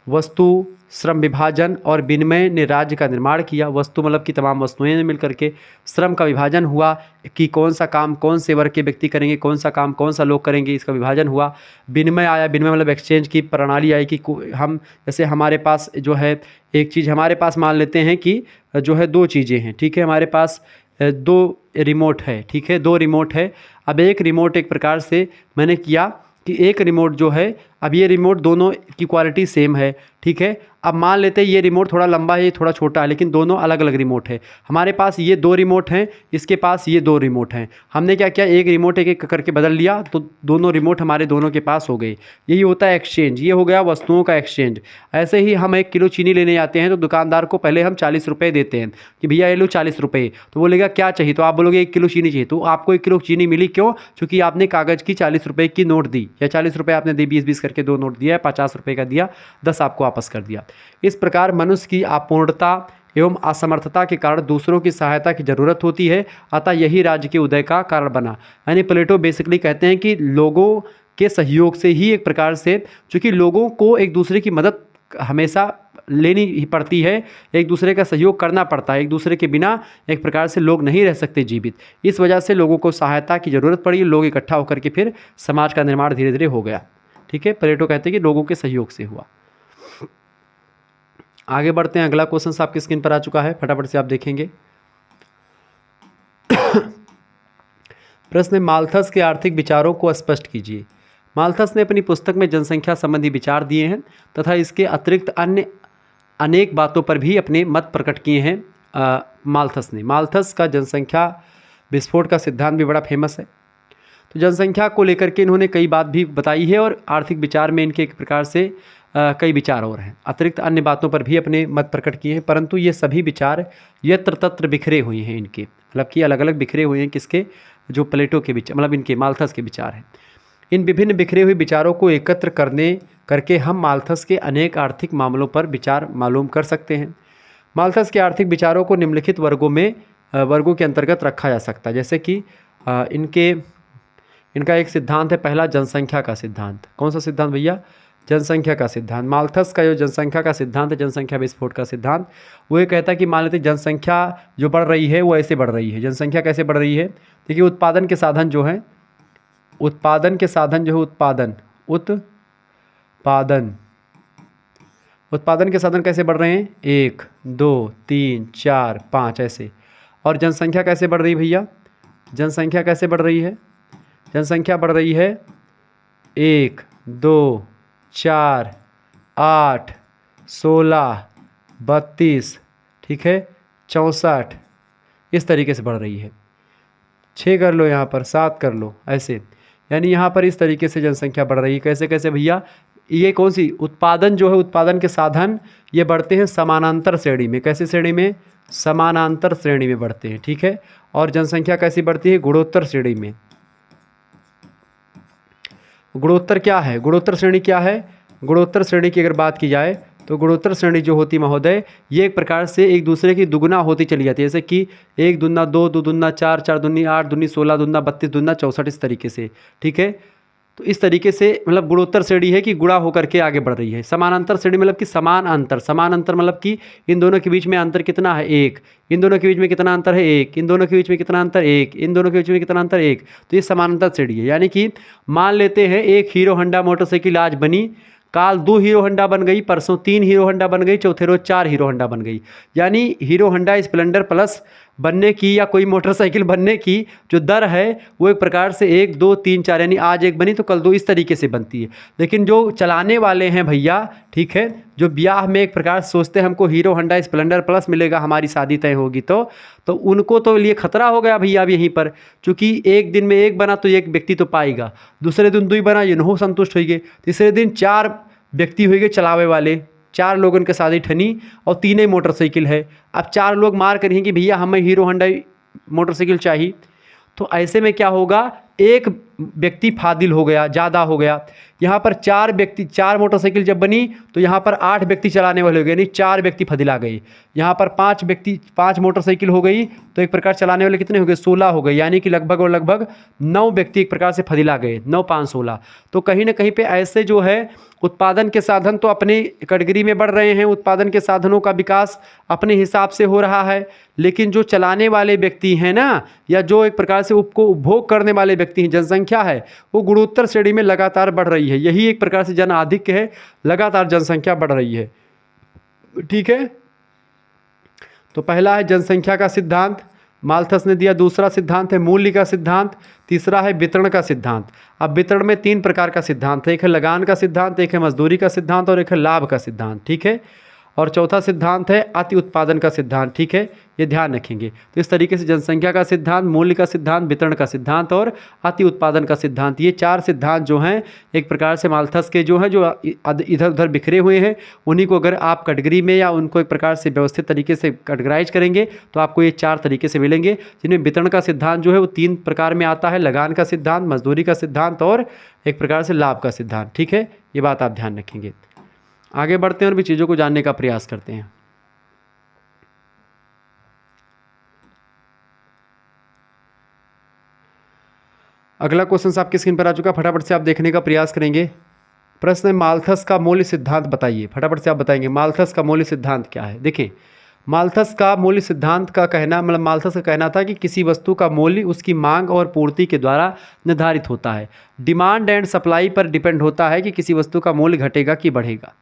वस्तु, श्रम विभाजन और विनिमय ने राज्य का निर्माण किया। वस्तु मतलब कि तमाम वस्तुएं ने मिलकर के, श्रम का विभाजन हुआ कि कौन सा काम कौन से वर्ग के व्यक्ति करेंगे, कौन सा काम कौन सा लोग करेंगे, इसका विभाजन हुआ। विनिमय आया, विनिमय मतलब एक्सचेंज की प्रणाली आई कि हम जैसे हमारे पास जो है एक चीज़ हमारे पास मान लेते हैं कि जो है दो चीज़ें हैं। ठीक है, हमारे पास दो रिमोट है। ठीक है, दो रिमोट है। अब एक रिमोट एक प्रकार से मैंने किया कि एक रिमोट जो है, अब ये रिमोट दोनों की क्वालिटी सेम है। ठीक है, अब मान लेते हैं ये रिमोट थोड़ा लंबा है, ये थोड़ा छोटा है, लेकिन दोनों अलग अलग रिमोट है। हमारे पास ये दो रिमोट हैं, इसके पास ये दो रिमोट हैं। हमने क्या किया, एक रिमोट एक एक करके बदल लिया तो दोनों रिमोट हमारे दोनों के पास हो गए। यही होता है एक्सचेंज, ये हो गया वस्तुओं का एक्सचेंज। ऐसे ही हम 1 किलो चीनी लेने जाते हैं तो दुकानदार को पहले हम 40 रुपये देते हैं कि भैया ये लो 40 रुपये। तो बोलेगा क्या चाहिए, तो आप बोलोगे 1 किलो चीनी चाहिए, तो आपको 1 किलो चीनी मिली। क्यों? क्योंकि आपने कागज़ की 40 रुपये की नोट दी, या 40 रुपये आपने दी, 20-20 करके दो नोट दिया, 50 रुपये का दिया, 10 आपको वापस कर दिया। इस प्रकार मनुष्य की अपूर्णता एवं असमर्थता के कारण दूसरों की सहायता की जरूरत होती है, अतः यही राज्य के उदय का कारण बना। यानी प्लेटो बेसिकली कहते हैं कि लोगों के सहयोग से ही एक प्रकार से, चूँकि लोगों को एक दूसरे की मदद हमेशा लेनी ही पड़ती है, एक दूसरे का सहयोग करना पड़ता है, एक दूसरे के बिना एक प्रकार से लोग नहीं रह सकते जीवित। इस वजह से लोगों को सहायता की ज़रूरत पड़ी, लोग इकट्ठा होकर के फिर समाज का निर्माण धीरे धीरे हो गया। ठीक है, प्लेटो कहते हैं कि लोगों के सहयोग से हुआ। आगे बढ़ते हैं, अगला क्वेश्चन आपकी स्क्रीन पर आ चुका है, फटाफट से आप देखेंगे। प्रश्न, माल्थस के आर्थिक विचारों को स्पष्ट कीजिए। माल्थस ने अपनी पुस्तक में जनसंख्या संबंधी विचार दिए हैं तथा इसके अतिरिक्त अन्य अनेक बातों पर भी अपने मत प्रकट किए हैं। माल्थस का जनसंख्या विस्फोट का सिद्धांत भी बड़ा फेमस है। तो जनसंख्या को लेकर के इन्होंने कई बात भी बताई है और आर्थिक विचार में इनके एक प्रकार से कई विचार और हैं, अतिरिक्त अन्य बातों पर भी अपने मत प्रकट किए हैं, परंतु ये सभी विचार यत्र तत्र बिखरे हुए हैं इनके, मतलब कि अलग अलग बिखरे हुए हैं किसके, जो प्लेटो के विचार, मतलब इनके माल्थस के विचार हैं। इन विभिन्न बिखरे हुए विचारों को एकत्र करके हम माल्थस के अनेक आर्थिक मामलों पर विचार मालूम कर सकते हैं। माल्थस के आर्थिक विचारों को निम्नलिखित वर्गों के अंतर्गत रखा जा सकता है, जैसे कि इनका एक सिद्धांत है पहला, जनसंख्या का सिद्धांत। कौन सा सिद्धांत भैया? जनसंख्या का सिद्धांत। माल्थस का जो जनसंख्या का सिद्धांत है, जनसंख्या विस्फोट का सिद्धांत, वो ये कहता है कि मान लेते जनसंख्या जो बढ़ रही है वो ऐसे बढ़ रही है। जनसंख्या कैसे बढ़ रही है? देखिए उत्पादन के साधन जो है, उत्पादन के साधन कैसे बढ़ रहे हैं? 1 2 3 4 5 ऐसे। और जनसंख्या कैसे बढ़ रही है भैया? जनसंख्या कैसे बढ़ रही है? जनसंख्या बढ़ रही है 1 2 4 8 16 32, ठीक है, 64, इस तरीके से बढ़ रही है। 6 कर लो, यहाँ पर 7 कर लो, ऐसे। यानी यहाँ पर इस तरीके से जनसंख्या बढ़ रही है। कैसे कैसे भैया? ये कौन सी? उत्पादन जो है, उत्पादन के साधन ये बढ़ते हैं समानांतर श्रेणी में। कैसे श्रेणी में? समानांतर श्रेणी में बढ़ते हैं, ठीक है। और जनसंख्या कैसी बढ़ती है? गुणोत्तर श्रेणी में। गुणोत्तर क्या है? गुणोत्तर श्रेणी क्या है? गुणोत्तर श्रेणी की अगर बात की जाए तो गुणोत्तर श्रेणी जो होती महोदय, ये एक प्रकार से एक दूसरे की दुगुना होती चली जाती है। जैसे कि 1 दूना 2, 2 दूना 4, 4 दूनी 8, दूनी 16, दूना 32, दूना 64, इस तरीके से, ठीक है। तो इस तरीके से मतलब गुणोत्तर श्रेणी है कि गुणा होकर के आगे बढ़ रही है। समानांतर श्रेणी मतलब कि समान अंतर मतलब कि इन दोनों के बीच में अंतर कितना है? 1। इन दोनों के बीच में कितना अंतर है? 1। इन दोनों के बीच में कितना अंतर? 1। इन दोनों के बीच में कितना अंतर? 1। तो ये समानांतर श्रेणी है। यानी कि मान लेते हैं एक हीरो होंडा मोटरसाइकिल आज बनी, काल 2 हीरो होंडा बन गई, परसों 3 हीरो होंडा बन गई, चौथे रोज 4 हीरो होंडा बन गई। यानी हीरो होंडा स्प्लेंडर प्लस बनने की या कोई मोटरसाइकिल बनने की जो दर है वो एक प्रकार से 1 2 3 4, यानी आज एक बनी तो कल 2, इस तरीके से बनती है। लेकिन जो चलाने वाले हैं भैया, ठीक है, जो ब्याह में एक प्रकार से सोचते हैं हमको हीरो होंडा स्प्लेंडर प्लस मिलेगा, हमारी शादी तय होगी, तो उनको तो लिए खतरा हो गया भैया अब यहीं पर। चूँकि एक दिन में एक बना तो एक व्यक्ति तो पाएगा, दूसरे दिन 2 बना, ये नहीं संतुष्ट होइगे, तीसरे दिन 4 व्यक्ति होइगे चलावे वाले, 4 लोगन के शादी ठनी और 3 ही मोटरसाइकिल है। अब 4 लोग मार कर कि भैया हमें हीरो होंडा मोटरसाइकिल चाहिए। तो ऐसे में क्या होगा? एक व्यक्ति फादिल हो गया, ज़्यादा हो गया। यहाँ पर 4 मोटरसाइकिल जब बनी तो यहाँ पर 8 व्यक्ति चलाने वाले हो गए, यानी 4 व्यक्ति फदिला गए। यहाँ पर 5 मोटरसाइकिल हो गई तो एक प्रकार चलाने वाले कितने हो गए? 16 हो गए, यानी कि लगभग 9 व्यक्ति एक प्रकार से फदिला गए। 9 5 16। तो कहीं ना कहीं पे ऐसे जो है उत्पादन के साधन तो अपनी कैटेगरी में बढ़ रहे हैं, उत्पादन के साधनों का विकास अपने हिसाब से हो रहा है, लेकिन जो चलाने वाले व्यक्ति हैं ना, या जो एक प्रकार से उसको उपभोग करने वाले व्यक्ति हैं, जनसंख्या है, वो गुणोत्तर श्रेणी में लगातार बढ़ रही है। यही एक प्रकार से जन आधिक्य है, लगातार जनसंख्या बढ़ रही है, ठीक है। तो पहला है जनसंख्या का सिद्धांत, माल्थस ने दिया। दूसरा सिद्धांत है मूल्य का सिद्धांत। तीसरा है वितरण का सिद्धांत। अब वितरण में 3 प्रकार का सिद्धांत है, एक है लगान का सिद्धांत, एक है मजदूरी का सिद्धांत और एक है लाभ का सिद्धांत, ठीक है। और चौथा सिद्धांत है अति उत्पादन का सिद्धांत, ठीक है, ये ध्यान रखेंगे। तो इस तरीके से जनसंख्या का सिद्धांत, मूल्य का सिद्धांत, वितरण का सिद्धांत और अति उत्पादन का सिद्धांत, ये 4 सिद्धांत जो हैं एक प्रकार से माल्थस के जो हैं, जो इधर उधर बिखरे हुए हैं, उन्हीं को अगर आप कैटेगरी में या उनको एक प्रकार से व्यवस्थित तरीके से कैटेगराइज करेंगे तो आपको ये 4 तरीके से मिलेंगे, जिनमें वितरण का सिद्धांत जो है वो 3 प्रकार में आता है, लगान का सिद्धांत, मजदूरी का सिद्धांत और एक प्रकार से लाभ का सिद्धांत, ठीक है। ये बात आप ध्यान रखेंगे। आगे बढ़ते हैं और भी चीज़ों को जानने का प्रयास करते हैं। अगला क्वेश्चन आपकी स्क्रीन पर आ चुका, फटाफट से आप देखने का प्रयास करेंगे। प्रश्न है माल्थस का मूल्य सिद्धांत बताइए। फटाफट से आप बताएंगे माल्थस का मूल्य सिद्धांत क्या है। देखिए माल्थस का मूल्य सिद्धांत का कहना, मतलब माल्थस का कहना था कि किसी वस्तु का मूल्य उसकी मांग और पूर्ति के द्वारा निर्धारित होता है। डिमांड एंड सप्लाई पर डिपेंड होता है कि किसी वस्तु का मूल्य घटेगा कि बढ़ेगा।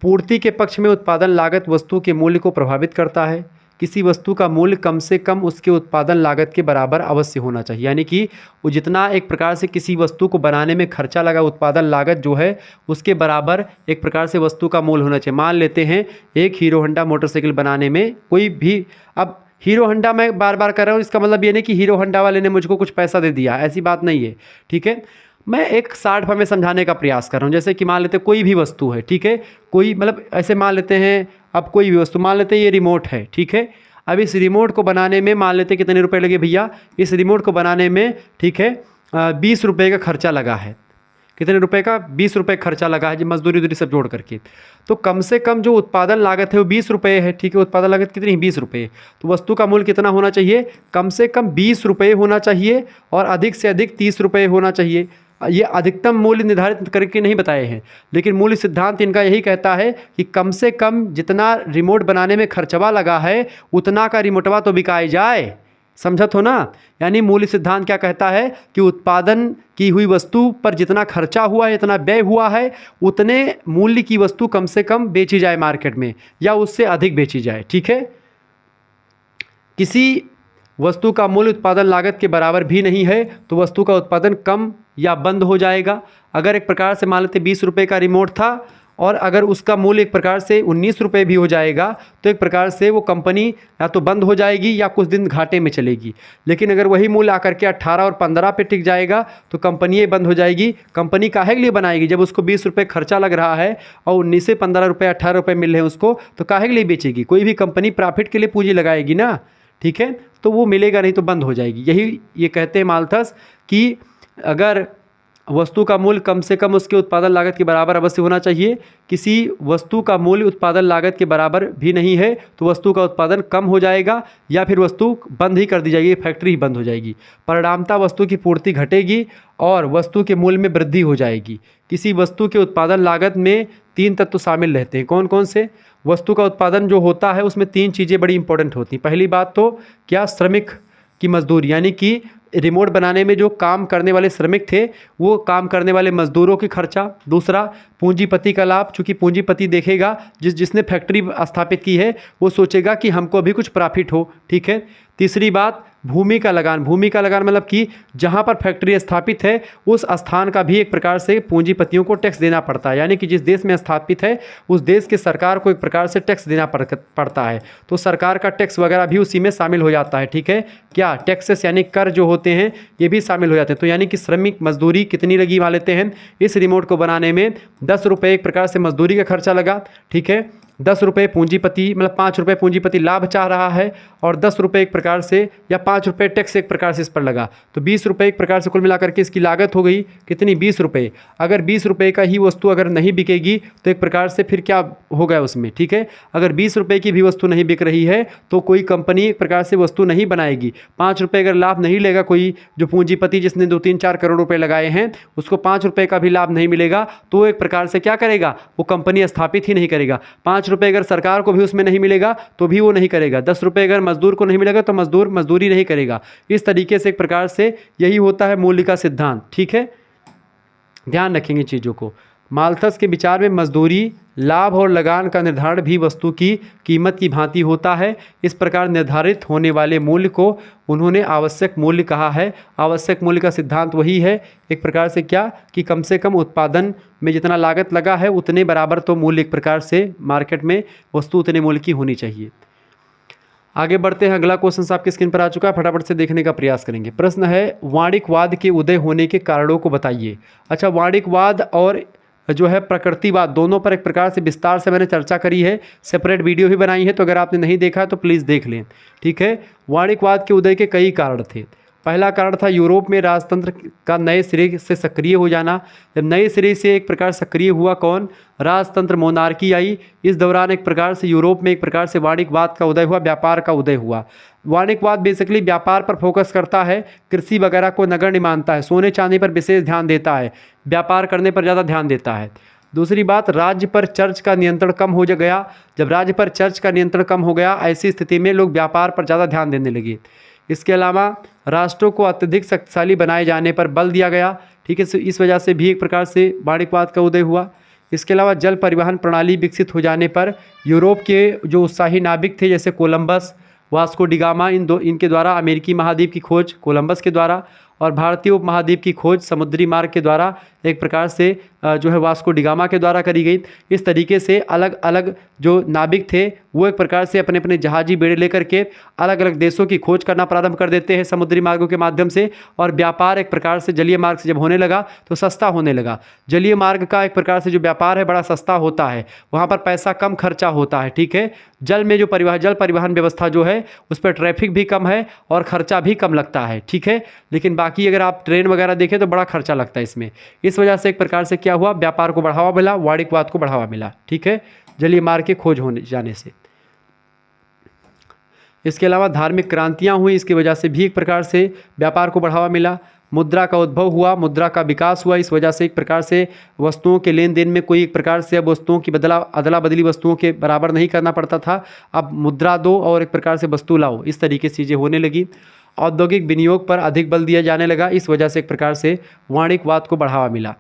पूर्ति के पक्ष में उत्पादन लागत वस्तु के मूल्य को प्रभावित करता है। किसी वस्तु का मूल्य कम से कम उसके उत्पादन लागत के बराबर अवश्य होना चाहिए, यानी कि वो जितना एक प्रकार से किसी वस्तु को बनाने में खर्चा लगा, उत्पादन लागत जो है उसके बराबर एक प्रकार से वस्तु का मूल्य होना चाहिए। मान लेते हैं एक हीरो होंडा मोटरसाइकिल बनाने में कोई भी, अब हीरो होंडा मैं बार बार कर रहा हूँ, इसका मतलब ये नहीं कि हीरो होंडा वाले ने मुझको कुछ पैसा दे दिया, ऐसी बात नहीं है, ठीक है। मैं एक शार्ट फॉर्म में समझाने का प्रयास कर रहा हूँ। जैसे कि मान लेते हैं कोई भी वस्तु है, ठीक है, कोई मतलब ऐसे मान लेते हैं, अब कोई भी वस्तु मान लेते हैं ये रिमोट है, ठीक है। अब इस रिमोट को बनाने में मान लेते हैं कितने रुपए लगे भैया, इस रिमोट को बनाने में, ठीक है, 20 रुपये का खर्चा लगा है। कितने रुपए का? 20 रुपये खर्चा लगा है जी, मजदूरी उधरी सब जोड़ करके। तो कम से कम जो उत्पादन लागत है वो 20 रुपये है, ठीक है। उत्पादन लागत कितनी? 20 रुपये। तो वस्तु का मूल्य कितना होना चाहिए? कम से कम 20 रुपये होना चाहिए और अधिक से अधिक 30 रुपये होना चाहिए। ये अधिकतम मूल्य निर्धारित करके नहीं बताए हैं, लेकिन मूल्य सिद्धांत इनका यही कहता है कि कम से कम जितना रिमोट बनाने में खर्चवा लगा है उतना का रिमोटवा तो बिकाई जाए। समझत हो ना? यानी मूल्य सिद्धांत क्या कहता है कि उत्पादन की हुई वस्तु पर जितना खर्चा हुआ है, इतना व्यय हुआ है, उतने मूल्य की वस्तु कम से कम बेची जाए मार्केट में या उससे अधिक बेची जाए, ठीक है। किसी वस्तु का मूल्य उत्पादन लागत के बराबर भी नहीं है तो वस्तु का उत्पादन कम या बंद हो जाएगा। अगर एक प्रकार से मान लेते 20 रुपये का रिमोट था और अगर उसका मूल्य एक प्रकार से 19 रुपये भी हो जाएगा तो एक प्रकार से वो कंपनी या तो बंद हो जाएगी या कुछ दिन घाटे में चलेगी। लेकिन अगर वही मूल्य आकर के 18 और 15 पे टिक जाएगा तो कंपनी बंद हो जाएगी। कंपनी काहे के लिए बनाएगी? जब उसको 20 रुपये खर्चा लग रहा है और 19 से 15 रुपये 18 रुपये मिल रहे हैं उसको, तो काहे के लिए बेचेगी? कोई भी कंपनी प्रॉफिट के लिए पूंजी लगाएगी ना, ठीक है। तो वो मिलेगा नहीं तो बंद हो जाएगी। यही ये कहते हैं माल्थस कि अगर वस्तु का मूल्य कम से कम उसके उत्पादन लागत के बराबर अवश्य होना चाहिए। किसी वस्तु का मूल्य उत्पादन लागत के बराबर भी नहीं है तो वस्तु का उत्पादन कम हो जाएगा या फिर वस्तु बंद ही कर दी जाएगी, फैक्ट्री ही बंद हो जाएगी। परिणामतः वस्तु की पूर्ति घटेगी और वस्तु के मूल्य में वृद्धि हो जाएगी। किसी वस्तु के उत्पादन लागत में 3 तत्व शामिल रहते हैं। कौन कौन से? वस्तु का उत्पादन जो होता है उसमें 3 चीज़ें बड़ी इंपॉर्टेंट होती हैं। पहली बात तो क्या? श्रमिक की मजदूरी, यानी कि रिमोट बनाने में जो काम करने वाले श्रमिक थे वो काम करने वाले मजदूरों की खर्चा। दूसरा, पूंजीपति का लाभ, चूँकि पूंजीपति देखेगा जिसने फैक्ट्री स्थापित की है वो सोचेगा कि हमको अभी कुछ प्रॉफिट हो, ठीक है। तीसरी बात, भूमि का लगान। भूमि का लगान मतलब कि जहाँ पर फैक्ट्री स्थापित है उस स्थान का भी एक प्रकार से पूंजीपतियों को टैक्स देना पड़ता है। यानी कि जिस देश में स्थापित है उस देश के सरकार को एक प्रकार से टैक्स देना पड़ता है। तो सरकार का टैक्स वगैरह भी उसी में शामिल हो जाता है, ठीक है। क्या? टैक्सेस यानी कर जो होते हैं ये भी शामिल हो जाते हैं। तो यानी कि श्रमिक मजदूरी कितनी लगी मान लेते हैं, इस रिमोट को बनाने में 10 रुपये एक प्रकार से मजदूरी का खर्चा लगा, ठीक है। 10 रुपये पूंजीपति मतलब 5 रुपये पूंजीपति लाभ चाह रहा है और 10 रुपये एक प्रकार से या 5 रुपये टैक्स एक प्रकार से इस पर लगा, तो 20 रुपये एक प्रकार से कुल मिलाकर के इसकी लागत हो गई कितनी? 20 रुपये। अगर 20 रुपये का ही वस्तु अगर नहीं बिकेगी तो एक प्रकार से फिर क्या हो गया उसमें, ठीक है। अगर 20 रुपये की भी वस्तु नहीं बिक रही है तो कोई कंपनी एक प्रकार से वस्तु नहीं बनाएगी। 5 रुपये अगर लाभ नहीं लेगा कोई जो पूंजीपति जिसने 2-3-4 करोड़ रुपये लगाए हैं उसको 5 रुपये का भी लाभ नहीं मिलेगा तो एक प्रकार से क्या करेगा? वो कंपनी स्थापित ही नहीं करेगा। 5 रुपये अगर सरकार को भी उसमें नहीं मिलेगा तो भी वो नहीं करेगा। 10 रुपये अगर मजदूर को नहीं मिलेगा तो मजदूर मजदूरी नहीं करेगा। इस तरीके से एक प्रकार से यही होता है मूल्य का सिद्धांत, ठीक है। ध्यान रखेंगे चीज़ों को। माल्थस के विचार में मजदूरी, लाभ और लगान का निर्धारण भी वस्तु की कीमत की भांति होता है। इस प्रकार निर्धारित होने वाले मूल्य को उन्होंने आवश्यक मूल्य कहा है। आवश्यक मूल्य का सिद्धांत वही है एक प्रकार से क्या कि कम से कम उत्पादन में जितना लागत लगा है उतने बराबर तो मूल्य एक प्रकार से मार्केट में वस्तु उतने मूल्य की होनी चाहिए। आगे बढ़ते हैं। अगला क्वेश्चन आपकी स्क्रीन पर आ चुका है, फटाफट से देखने का प्रयास करेंगे। प्रश्न है, वाणिज्यवाद के उदय होने के कारणों को बताइए। अच्छा, वाणिज्यवाद और जो है प्रकृतिवाद दोनों पर एक प्रकार से विस्तार से मैंने चर्चा करी है, सेपरेट वीडियो भी बनाई है, तो अगर आपने नहीं देखा तो प्लीज़ देख लें, ठीक है। वाणिज्यवाद के उदय के कई कारण थे। पहला कारण था यूरोप में राजतंत्र का नए सिरे से सक्रिय हो जाना। जब नए सिरे से एक प्रकार सक्रिय हुआ कौन? राजतंत्र, मोनार्की आई। इस दौरान एक प्रकार से यूरोप में एक प्रकार से वाणिज्यवाद का उदय हुआ, व्यापार का उदय हुआ। वाणिज्यवाद बेसिकली व्यापार पर फोकस करता है, कृषि वगैरह को नगण्य मानता है, सोने चांदी पर विशेष ध्यान देता है, व्यापार करने पर ज़्यादा ध्यान देता है। दूसरी बात, राज्य पर चर्च का नियंत्रण कम हो गया। जब राज्य पर चर्च का नियंत्रण कम हो गया ऐसी स्थिति में लोग व्यापार पर ज़्यादा ध्यान देने लगे। इसके अलावा राष्ट्रों को अत्यधिक शक्तिशाली बनाए जाने पर बल दिया गया, ठीक है। इस वजह से भी एक प्रकार से वाणिज्यवाद का उदय हुआ। इसके अलावा जल परिवहन प्रणाली विकसित हो जाने पर यूरोप के जो उत्साही नाविक थे जैसे कोलंबस, वास्को डिगामा, इनके द्वारा अमेरिकी महाद्वीप की खोज कोलंबस के द्वारा और भारतीय उपमहाद्वीप की खोज समुद्री मार्ग के द्वारा एक प्रकार से जो है वास्को डी गामा के द्वारा करी गई। इस तरीके से अलग अलग जो नाविक थे वो एक प्रकार से अपने अपने जहाजी बेड़े लेकर के अलग अलग देशों की खोज करना प्रारंभ कर देते हैं समुद्री मार्गों के माध्यम से, और व्यापार एक प्रकार से जलीय मार्ग से जब होने लगा तो सस्ता होने लगा। जलीय मार्ग का एक प्रकार से जो व्यापार है बड़ा सस्ता होता है, वहाँ पर पैसा कम खर्चा होता है, ठीक है। जल में जो जल परिवहन व्यवस्था जो है उस पर ट्रैफिक भी कम है और खर्चा भी कम लगता है, ठीक है। लेकिन बाकी अगर आप ट्रेन वगैरह देखें तो बड़ा खर्चा लगता है इसमें। इस वजह से एक प्रकार से क्या हुआ, व्यापार को बढ़ावा मिला, वाणिज्यवाद को बढ़ावा मिला, ठीक है, जलीय मार्ग की खोज होने जाने से। इसके अलावा धार्मिक क्रांतियाँ हुई, इसकी वजह से भी एक प्रकार से व्यापार को बढ़ावा मिला। मुद्रा का उद्भव हुआ, मुद्रा का विकास हुआ, इस वजह से एक प्रकार से वस्तुओं के लेन देन में कोई एक प्रकार से अब वस्तुओं की अदला बदली वस्तुओं के बराबर नहीं करना पड़ता था। अब मुद्रा दो और एक प्रकार से वस्तु लाओ, इस तरीके से चीज़ें होने लगी। औद्योगिक विनियोग पर अधिक बल दिया जाने लगा, इस वजह से एक प्रकार से वाणिज्यवाद को बढ़ावा मिला।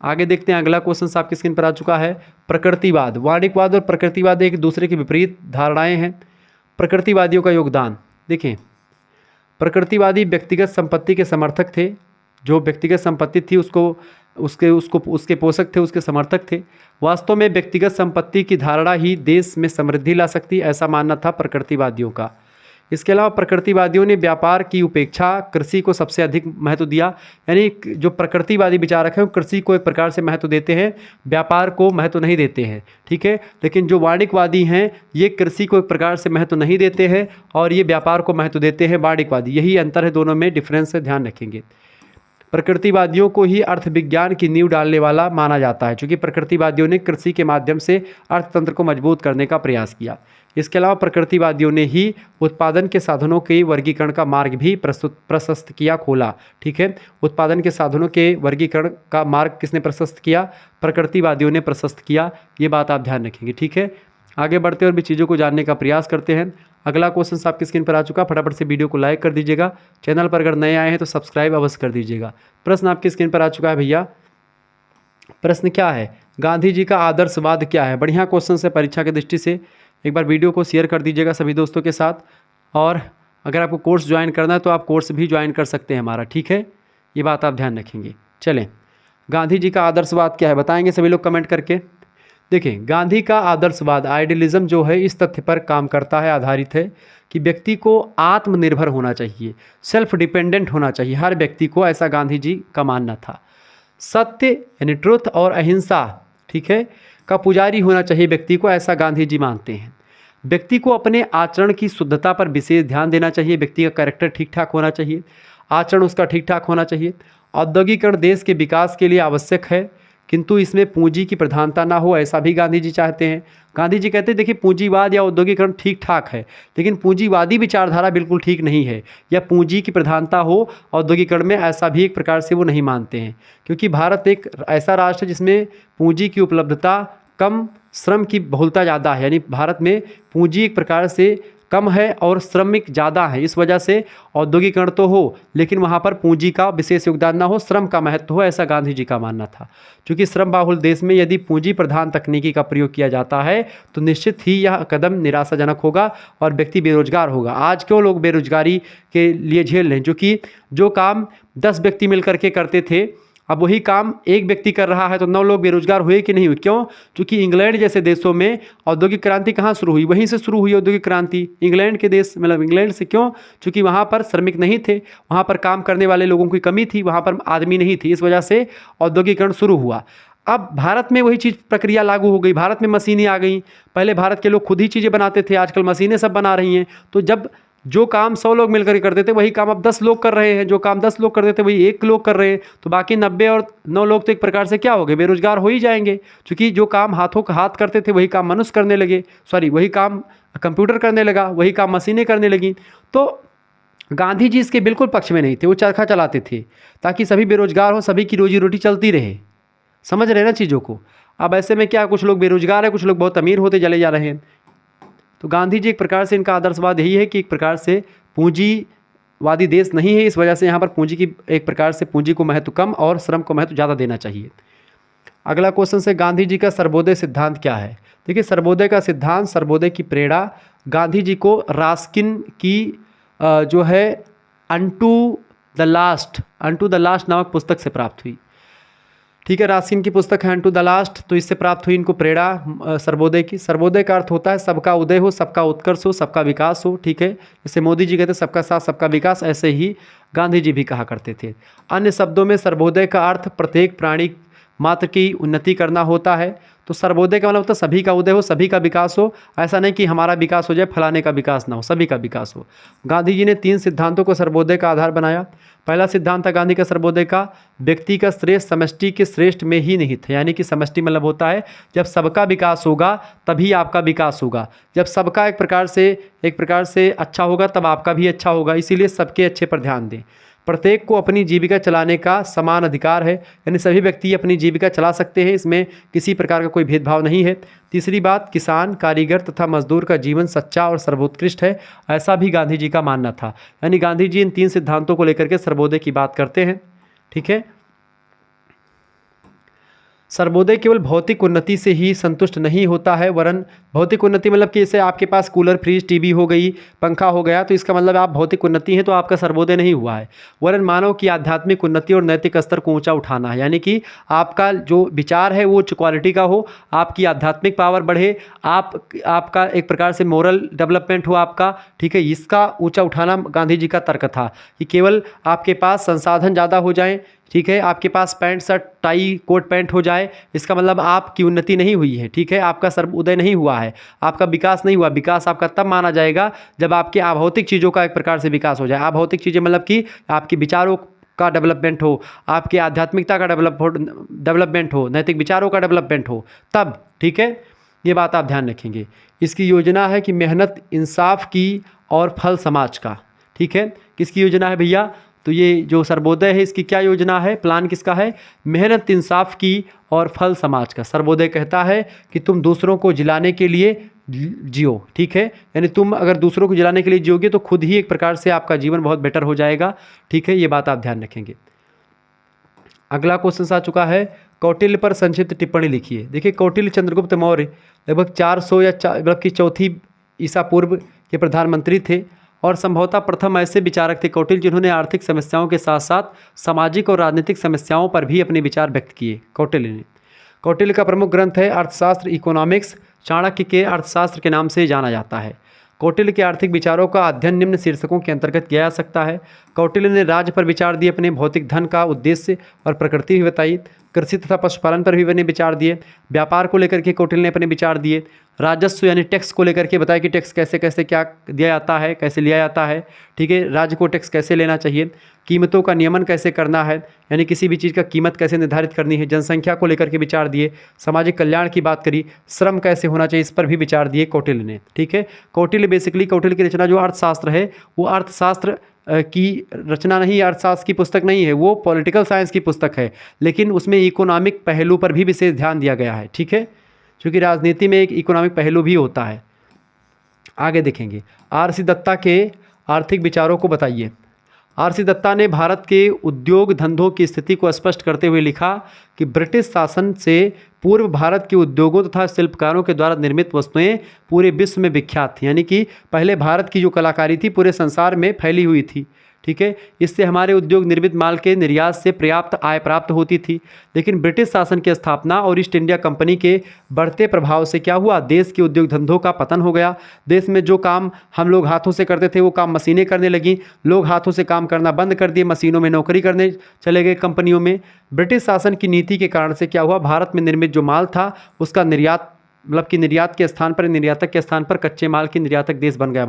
आगे देखते हैं, अगला क्वेश्चन आपकी स्क्रीन पर आ चुका है। प्रकृतिवाद, वाणिज्यवाद और प्रकृतिवाद एक दूसरे के विपरीत धारणाएं हैं। प्रकृतिवादियों का योगदान देखें, प्रकृतिवादी व्यक्तिगत संपत्ति के समर्थक थे। जो व्यक्तिगत संपत्ति थी उसके पोषक थे, उसके समर्थक थे। वास्तव में व्यक्तिगत संपत्ति की धारणा ही देश में समृद्धि ला सकती, ऐसा मानना था प्रकृतिवादियों का। इसके अलावा प्रकृतिवादियों ने व्यापार की उपेक्षा कृषि को सबसे अधिक महत्व दिया। यानी जो प्रकृतिवादी विचारक हैं वो कृषि को एक प्रकार से महत्व देते हैं, व्यापार को महत्व नहीं देते हैं, ठीक है। लेकिन जो वाणिज्यवादी हैं ये कृषि को एक प्रकार से महत्व नहीं देते हैं और ये व्यापार को महत्व देते हैं वाणिज्यवादी। यही अंतर है, दोनों में डिफरेंस है, ध्यान रखेंगे। प्रकृतिवादियों को ही अर्थविज्ञान की नींव डालने वाला माना जाता है, क्योंकि प्रकृतिवादियों ने कृषि के माध्यम से अर्थतंत्र को मजबूत करने का प्रयास किया। इसके अलावा प्रकृतिवादियों ने ही उत्पादन के साधनों के वर्गीकरण का मार्ग भी प्रशस्त किया, खोला, ठीक है। उत्पादन के साधनों के वर्गीकरण का मार्ग किसने प्रशस्त किया? प्रकृतिवादियों ने प्रशस्त किया, ये बात आप ध्यान रखेंगे, ठीक है। आगे बढ़ते और भी चीज़ों को जानने का प्रयास करते हैं। अगला क्वेश्चन आपकी स्क्रीन पर आ चुका, फटाफट से वीडियो को लाइक कर दीजिएगा। चैनल पर अगर नए आए हैं तो सब्सक्राइब अवश्य कर दीजिएगा। प्रश्न आपकी स्क्रीन पर आ चुका है भैया। प्रश्न क्या है? गांधी जी का आदर्शवाद क्या है? बढ़िया क्वेश्चन है परीक्षा की दृष्टि से। एक बार वीडियो को शेयर कर दीजिएगा सभी दोस्तों के साथ, और अगर आपको कोर्स ज्वाइन करना है तो आप कोर्स भी ज्वाइन कर सकते हैं हमारा, ठीक है। ये बात आप ध्यान रखेंगे। चलें, गांधी जी का आदर्शवाद क्या है बताएंगे सभी लोग कमेंट करके। देखिए, गांधी का आदर्शवाद, आइडियलिज्म जो है इस तथ्य पर काम करता है, आधारित है कि व्यक्ति को आत्मनिर्भर होना चाहिए, सेल्फ डिपेंडेंट होना चाहिए हर व्यक्ति को, ऐसा गांधी जी का मानना था। सत्य यानी ट्रुथ और अहिंसा, ठीक है, का पुजारी होना चाहिए व्यक्ति को, ऐसा गांधी जी मानते हैं। व्यक्ति को अपने आचरण की शुद्धता पर विशेष ध्यान देना चाहिए, व्यक्ति का कैरेक्टर ठीक ठाक होना चाहिए, आचरण उसका ठीक ठाक होना चाहिए। औद्योगिकरण देश के विकास के लिए आवश्यक है, किंतु इसमें पूंजी की प्रधानता ना हो, ऐसा भी गांधी जी चाहते हैं। गांधी जी कहते हैं देखिए पूंजीवाद या औद्योगिकरण ठीक ठाक है, लेकिन पूंजीवादी विचारधारा बिल्कुल ठीक नहीं है, या पूंजी की प्रधानता हो औद्योगिकरण में, ऐसा भी एक प्रकार से वो नहीं मानते हैं। क्योंकि भारत एक ऐसा राष्ट्र है जिसमें पूंजी की उपलब्धता कम, श्रम की बहुलता ज़्यादा है। यानी भारत में पूंजी एक प्रकार से कम है और श्रमिक ज़्यादा है, इस वजह से औद्योगिकरण तो हो लेकिन वहाँ पर पूंजी का विशेष योगदान ना हो, श्रम का महत्व हो, ऐसा गांधी जी का मानना था। क्योंकि श्रम बाहुल देश में यदि पूंजी प्रधान तकनीकी का प्रयोग किया जाता है तो निश्चित ही यह कदम निराशाजनक होगा और व्यक्ति बेरोजगार होगा। आज क्यों लोग बेरोजगारी के लिए झेल रहे हैं? क्योंकि जो काम 10 व्यक्ति मिलकर के करते थे, अब वही काम एक व्यक्ति कर रहा है, तो 9 लोग बेरोजगार हुए कि नहीं हुए? क्यों? क्योंकि इंग्लैंड जैसे देशों में औद्योगिक क्रांति कहाँ शुरू हुई? वहीं से शुरू हुई औद्योगिक क्रांति, इंग्लैंड के देश, मतलब इंग्लैंड से। क्यों? क्योंकि वहाँ पर श्रमिक नहीं थे, वहाँ पर काम करने वाले लोगों की कमी थी, वहाँ पर आदमी नहीं थी, इस वजह से औद्योगिकरण शुरू हुआ। अब भारत में वही चीज़ प्रक्रिया लागू हो गई, भारत में मशीनें आ गई। पहले भारत के लोग खुद ही चीज़ें बनाते थे, आजकल मशीनें सब बना रही हैं। तो जब जो काम 100 लोग मिलकर करते थे वही काम अब 10 लोग कर रहे हैं, जो काम 10 लोग करते थे वही 1 लोग कर रहे हैं, तो बाकी 90 और 9 लोग तो एक प्रकार से क्या हो गए? बेरोजगार हो ही जाएंगे। क्योंकि जो काम हाथों का हाथ करते थे वही काम मनुष्य करने लगे, वही काम कंप्यूटर करने लगा, वही काम मशीनें करने लगी। तो गांधी जी इसके बिल्कुल पक्ष में नहीं थे, वो चरखा चलाते थे ताकि सभी बेरोजगार हो, सभी की रोजी रोटी चलती रहे। समझ रहे ना चीज़ों को? अब ऐसे में क्या, कुछ लोग बेरोजगार है, कुछ लोग बहुत अमीर होते चले जा रहे हैं। तो गांधी जी एक प्रकार से इनका आदर्शवाद यही है कि एक प्रकार से पूंजीवादी देश नहीं है, इस वजह से यहाँ पर पूंजी की एक प्रकार से पूंजी को महत्व कम और श्रम को महत्व ज़्यादा देना चाहिए। अगला क्वेश्चन से, गांधी जी का सर्वोदय सिद्धांत क्या है? देखिए, सर्वोदय का सिद्धांत, सर्वोदय की प्रेरणा गांधी जी को रास्किन की जो है अनटू द लास्ट नामक पुस्तक से प्राप्त हुई। ठीक है, रास्किन की पुस्तक है टू द लास्ट, तो इससे प्राप्त हुई इनको प्रेरणा सर्वोदय की। सर्वोदय का अर्थ होता है सबका उदय हो, सबका उत्कर्ष हो, सबका विकास हो। ठीक है, जैसे मोदी जी कहते सबका साथ सबका विकास, ऐसे ही गांधी जी भी कहा करते थे। अन्य शब्दों में सर्वोदय का अर्थ प्रत्येक प्राणी मात्र की उन्नति करना होता है। तो सर्वोदय का मतलब होता है सभी का उदय हो, सभी का विकास हो। ऐसा नहीं कि हमारा विकास हो जाए, फलाने का विकास ना हो, सभी का विकास हो। गांधी जी ने 3 सिद्धांतों को सर्वोदय का आधार बनाया। पहला सिद्धांत था गांधी का सर्वोदय का, व्यक्ति का श्रेष्ठ समष्टि के श्रेष्ठ में ही निहित है। यानी कि समष्टि मतलब होता है जब सबका विकास होगा तभी आपका विकास होगा। जब सबका एक प्रकार से अच्छा होगा तब आपका भी अच्छा होगा। इसीलिए सबके अच्छे पर ध्यान दें। प्रत्येक को अपनी जीविका चलाने का समान अधिकार है, यानी सभी व्यक्ति अपनी जीविका चला सकते हैं, इसमें किसी प्रकार का कोई भेदभाव नहीं है। तीसरी बात, किसान, कारीगर तथा मजदूर का जीवन सच्चा और सर्वोत्कृष्ट है, ऐसा भी गांधी जी का मानना था। यानी गांधी जी इन 3 सिद्धांतों को लेकर के सर्वोदय की बात करते हैं। ठीक है, सर्वोदय केवल भौतिक उन्नति से ही संतुष्ट नहीं होता है, वरन भौतिक उन्नति मतलब कि जैसे आपके पास कूलर, फ्रिज, टीवी हो गई, पंखा हो गया, तो इसका मतलब आप भौतिक उन्नति है तो आपका सर्वोदय नहीं हुआ है। वरन मानव की आध्यात्मिक उन्नति और नैतिक स्तर को ऊंचा उठाना है। यानी कि आपका जो विचार है वो उच्च क्वालिटी का हो, आपकी आध्यात्मिक पावर बढ़े, आपका एक प्रकार से मोरल डेवलपमेंट हो आपका। ठीक है, इसका ऊंचा उठाना गांधी जी का तर्क था कि केवल आपके पास संसाधन ज़्यादा हो जाएं, ठीक है, आपके पास pant shirt tie coat pant हो जाए, इसका मतलब आपकी उन्नति नहीं हुई है। ठीक है, आपका सर्वोदय नहीं हुआ है, आपका विकास नहीं हुआ। विकास आपका तब माना जाएगा जब आपके अभौतिक चीज़ों का एक प्रकार से विकास हो जाए। अभौतिक चीज़ें मतलब कि आपके विचारों का डेवलपमेंट हो, आपके आध्यात्मिकता का डेवलपमेंट हो, नैतिक विचारों का डेवलपमेंट हो, तब। ठीक है, ये बात आप ध्यान रखेंगे। इसकी योजना है कि मेहनत इंसाफ की और फल समाज का। ठीक है, किसकी योजना है भैया? तो ये जो सर्वोदय है इसकी क्या योजना है, प्लान किसका है? मेहनत इंसाफ की और फल समाज का। सर्वोदय कहता है कि तुम दूसरों को जिलाने के लिए जियो। ठीक है, यानी तुम अगर दूसरों को जिलाने के लिए जियोगे तो खुद ही एक प्रकार से आपका जीवन बहुत बेटर हो जाएगा। ठीक है, ये बात आप ध्यान रखेंगे। अगला क्वेश्चन आ चुका है, कौटिल्य पर संक्षिप्त टिप्पणी लिखिए। देखिए, कौटिल्य चंद्रगुप्त मौर्य लगभग 400 या मतलब कि 4वीं ईसा पूर्व के प्रधानमंत्री थे और संभवतः प्रथम ऐसे विचारक थे कौटिल्य जिन्होंने आर्थिक समस्याओं के साथ साथ सामाजिक और राजनीतिक समस्याओं पर भी अपने विचार व्यक्त किए। कौटिल्य ने, कौटिल्य का प्रमुख ग्रंथ है अर्थशास्त्र, इकोनॉमिक्स, चाणक्य के अर्थशास्त्र के नाम से जाना जाता है। कौटिल्य के आर्थिक विचारों का अध्ययन निम्न शीर्षकों के अंतर्गत किया जा सकता है। कौटिल्य ने राज्य पर विचार दिए, अपने भौतिक धन का उद्देश्य और प्रकृति भी बताई, कृषि तथा पशुपालन पर भी अपने विचार दिए, व्यापार को लेकर के कौटिल्य ने अपने विचार दिए, राजस्व यानी टैक्स को लेकर के बताया कि टैक्स कैसे कैसे क्या दिया जाता है, कैसे लिया जाता है। ठीक है, राज्य को टैक्स कैसे लेना चाहिए, कीमतों का नियमन कैसे करना है, यानी किसी भी चीज़ का कीमत कैसे निर्धारित करनी है, जनसंख्या को लेकर के विचार दिए, सामाजिक कल्याण की बात करी, श्रम कैसे होना चाहिए, इस पर भी विचार दिए कौटिल्य ने। ठीक है, कौटिल्य बेसिकली कौटिल्य की रचना जो अर्थशास्त्र है वो अर्थशास्त्र की रचना नहीं, अर्थशास्त्र की पुस्तक नहीं है, वो पॉलिटिकल साइंस की पुस्तक है, लेकिन उसमें इकोनॉमिक पहलू पर भी विशेष ध्यान दिया गया है। ठीक है, क्योंकि राजनीति में एक इकोनॉमिक पहलू भी होता है। आगे देखेंगे, आर.सी. दत्ता के आर्थिक विचारों को बताइए। आर.सी. दत्ता ने भारत के उद्योग धंधों की स्थिति को स्पष्ट करते हुए लिखा कि ब्रिटिश शासन से पूर्व भारत के उद्योगों तथा शिल्पकारों के द्वारा निर्मित वस्तुएं पूरे विश्व में विख्यात थी। यानी कि पहले भारत की जो कलाकारी थी पूरे संसार में फैली हुई थी। ठीक है, इससे हमारे उद्योग निर्मित माल के निर्यात से पर्याप्त आय प्राप्त होती थी। लेकिन ब्रिटिश शासन की स्थापना और ईस्ट इंडिया कंपनी के बढ़ते प्रभाव से क्या हुआ, देश के उद्योग धंधों का पतन हो गया। देश में जो काम हम लोग हाथों से करते थे वो काम मशीनें करने लगी, लोग हाथों से काम करना बंद कर दिए, मशीनों में नौकरी करने चले गए कंपनियों में। ब्रिटिश शासन की नीति के कारण से क्या हुआ, भारत में निर्मित जो माल था उसका निर्यात मतलब कि निर्यात के स्थान पर, निर्यातक के स्थान पर कच्चे माल की निर्यातक देश बन गया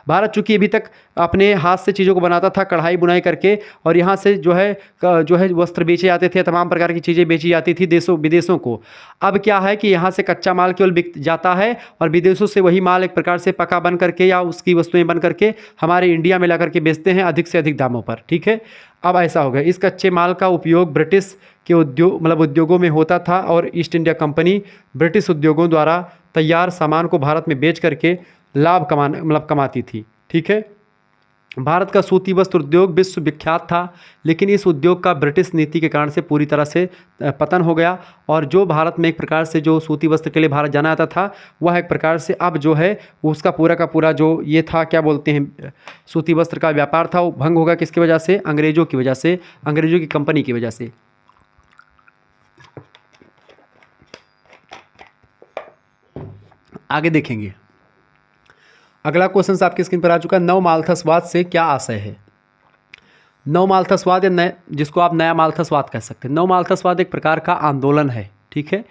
भारत चूँकि अभी तक अपने हाथ से चीज़ों को बनाता था, कढ़ाई बुनाई करके, और यहाँ से जो है वस्त्र बेचे जाते थे, तमाम प्रकार की चीज़ें बेची जाती थी देशों विदेशों को। अब क्या है कि यहाँ से कच्चा माल केवल बिक जाता है और विदेशों से वही माल एक प्रकार से पका बन करके या उसकी वस्तुएं बन करके हमारे इंडिया में ला करके बेचते हैं अधिक से अधिक दामों पर। ठीक है, अब ऐसा हो गया, इस कच्चे माल का उपयोग ब्रिटिश के उद्योगों में होता था और ईस्ट इंडिया कंपनी ब्रिटिश उद्योगों द्वारा तैयार सामान को भारत में बेच करके लाभ कमाती थी। ठीक है, भारत का सूती वस्त्र उद्योग विश्व विख्यात था, लेकिन इस उद्योग का ब्रिटिश नीति के कारण से पूरी तरह से पतन हो गया और जो भारत में एक प्रकार से जो सूती वस्त्र के लिए भारत जाना जाता था वह एक प्रकार से अब जो है उसका पूरा का पूरा जो ये था क्या बोलते हैं सूती वस्त्र का व्यापार था वो भंग होगा। किसकी वजह से? अंग्रेज़ों की वजह से, अंग्रेज़ों की कंपनी की वजह से। आगे देखेंगे। अगला क्वेश्चन आपकी स्क्रीन पर आ चुका है, नवमालथसवाद से क्या आशय है। नवमालथसवाद या नए, जिसको आप नया मालथसवाद कह सकते हैं। नवमालथसवाद एक प्रकार का आंदोलन है, ठीक है,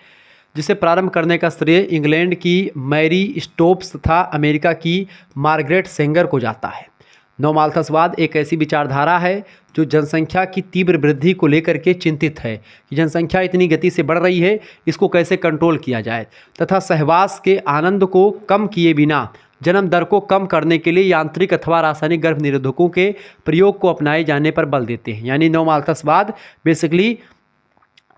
जिसे प्रारंभ करने का श्रेय इंग्लैंड की मैरी स्टोप्स तथा अमेरिका की मार्गरेट सेंगर को जाता है। नवमालथसवाद एक ऐसी विचारधारा है जो जनसंख्या की तीव्र वृद्धि को लेकर के चिंतित है कि जनसंख्या इतनी गति से बढ़ रही है, इसको कैसे कंट्रोल किया जाए, तथा सहवास के आनंद को कम किए बिना जन्म दर को कम करने के लिए यांत्रिक अथवा रासायनिक गर्भ निरोधकों के प्रयोग को अपनाए जाने पर बल देते हैं। यानी नवमालथसवाद बेसिकली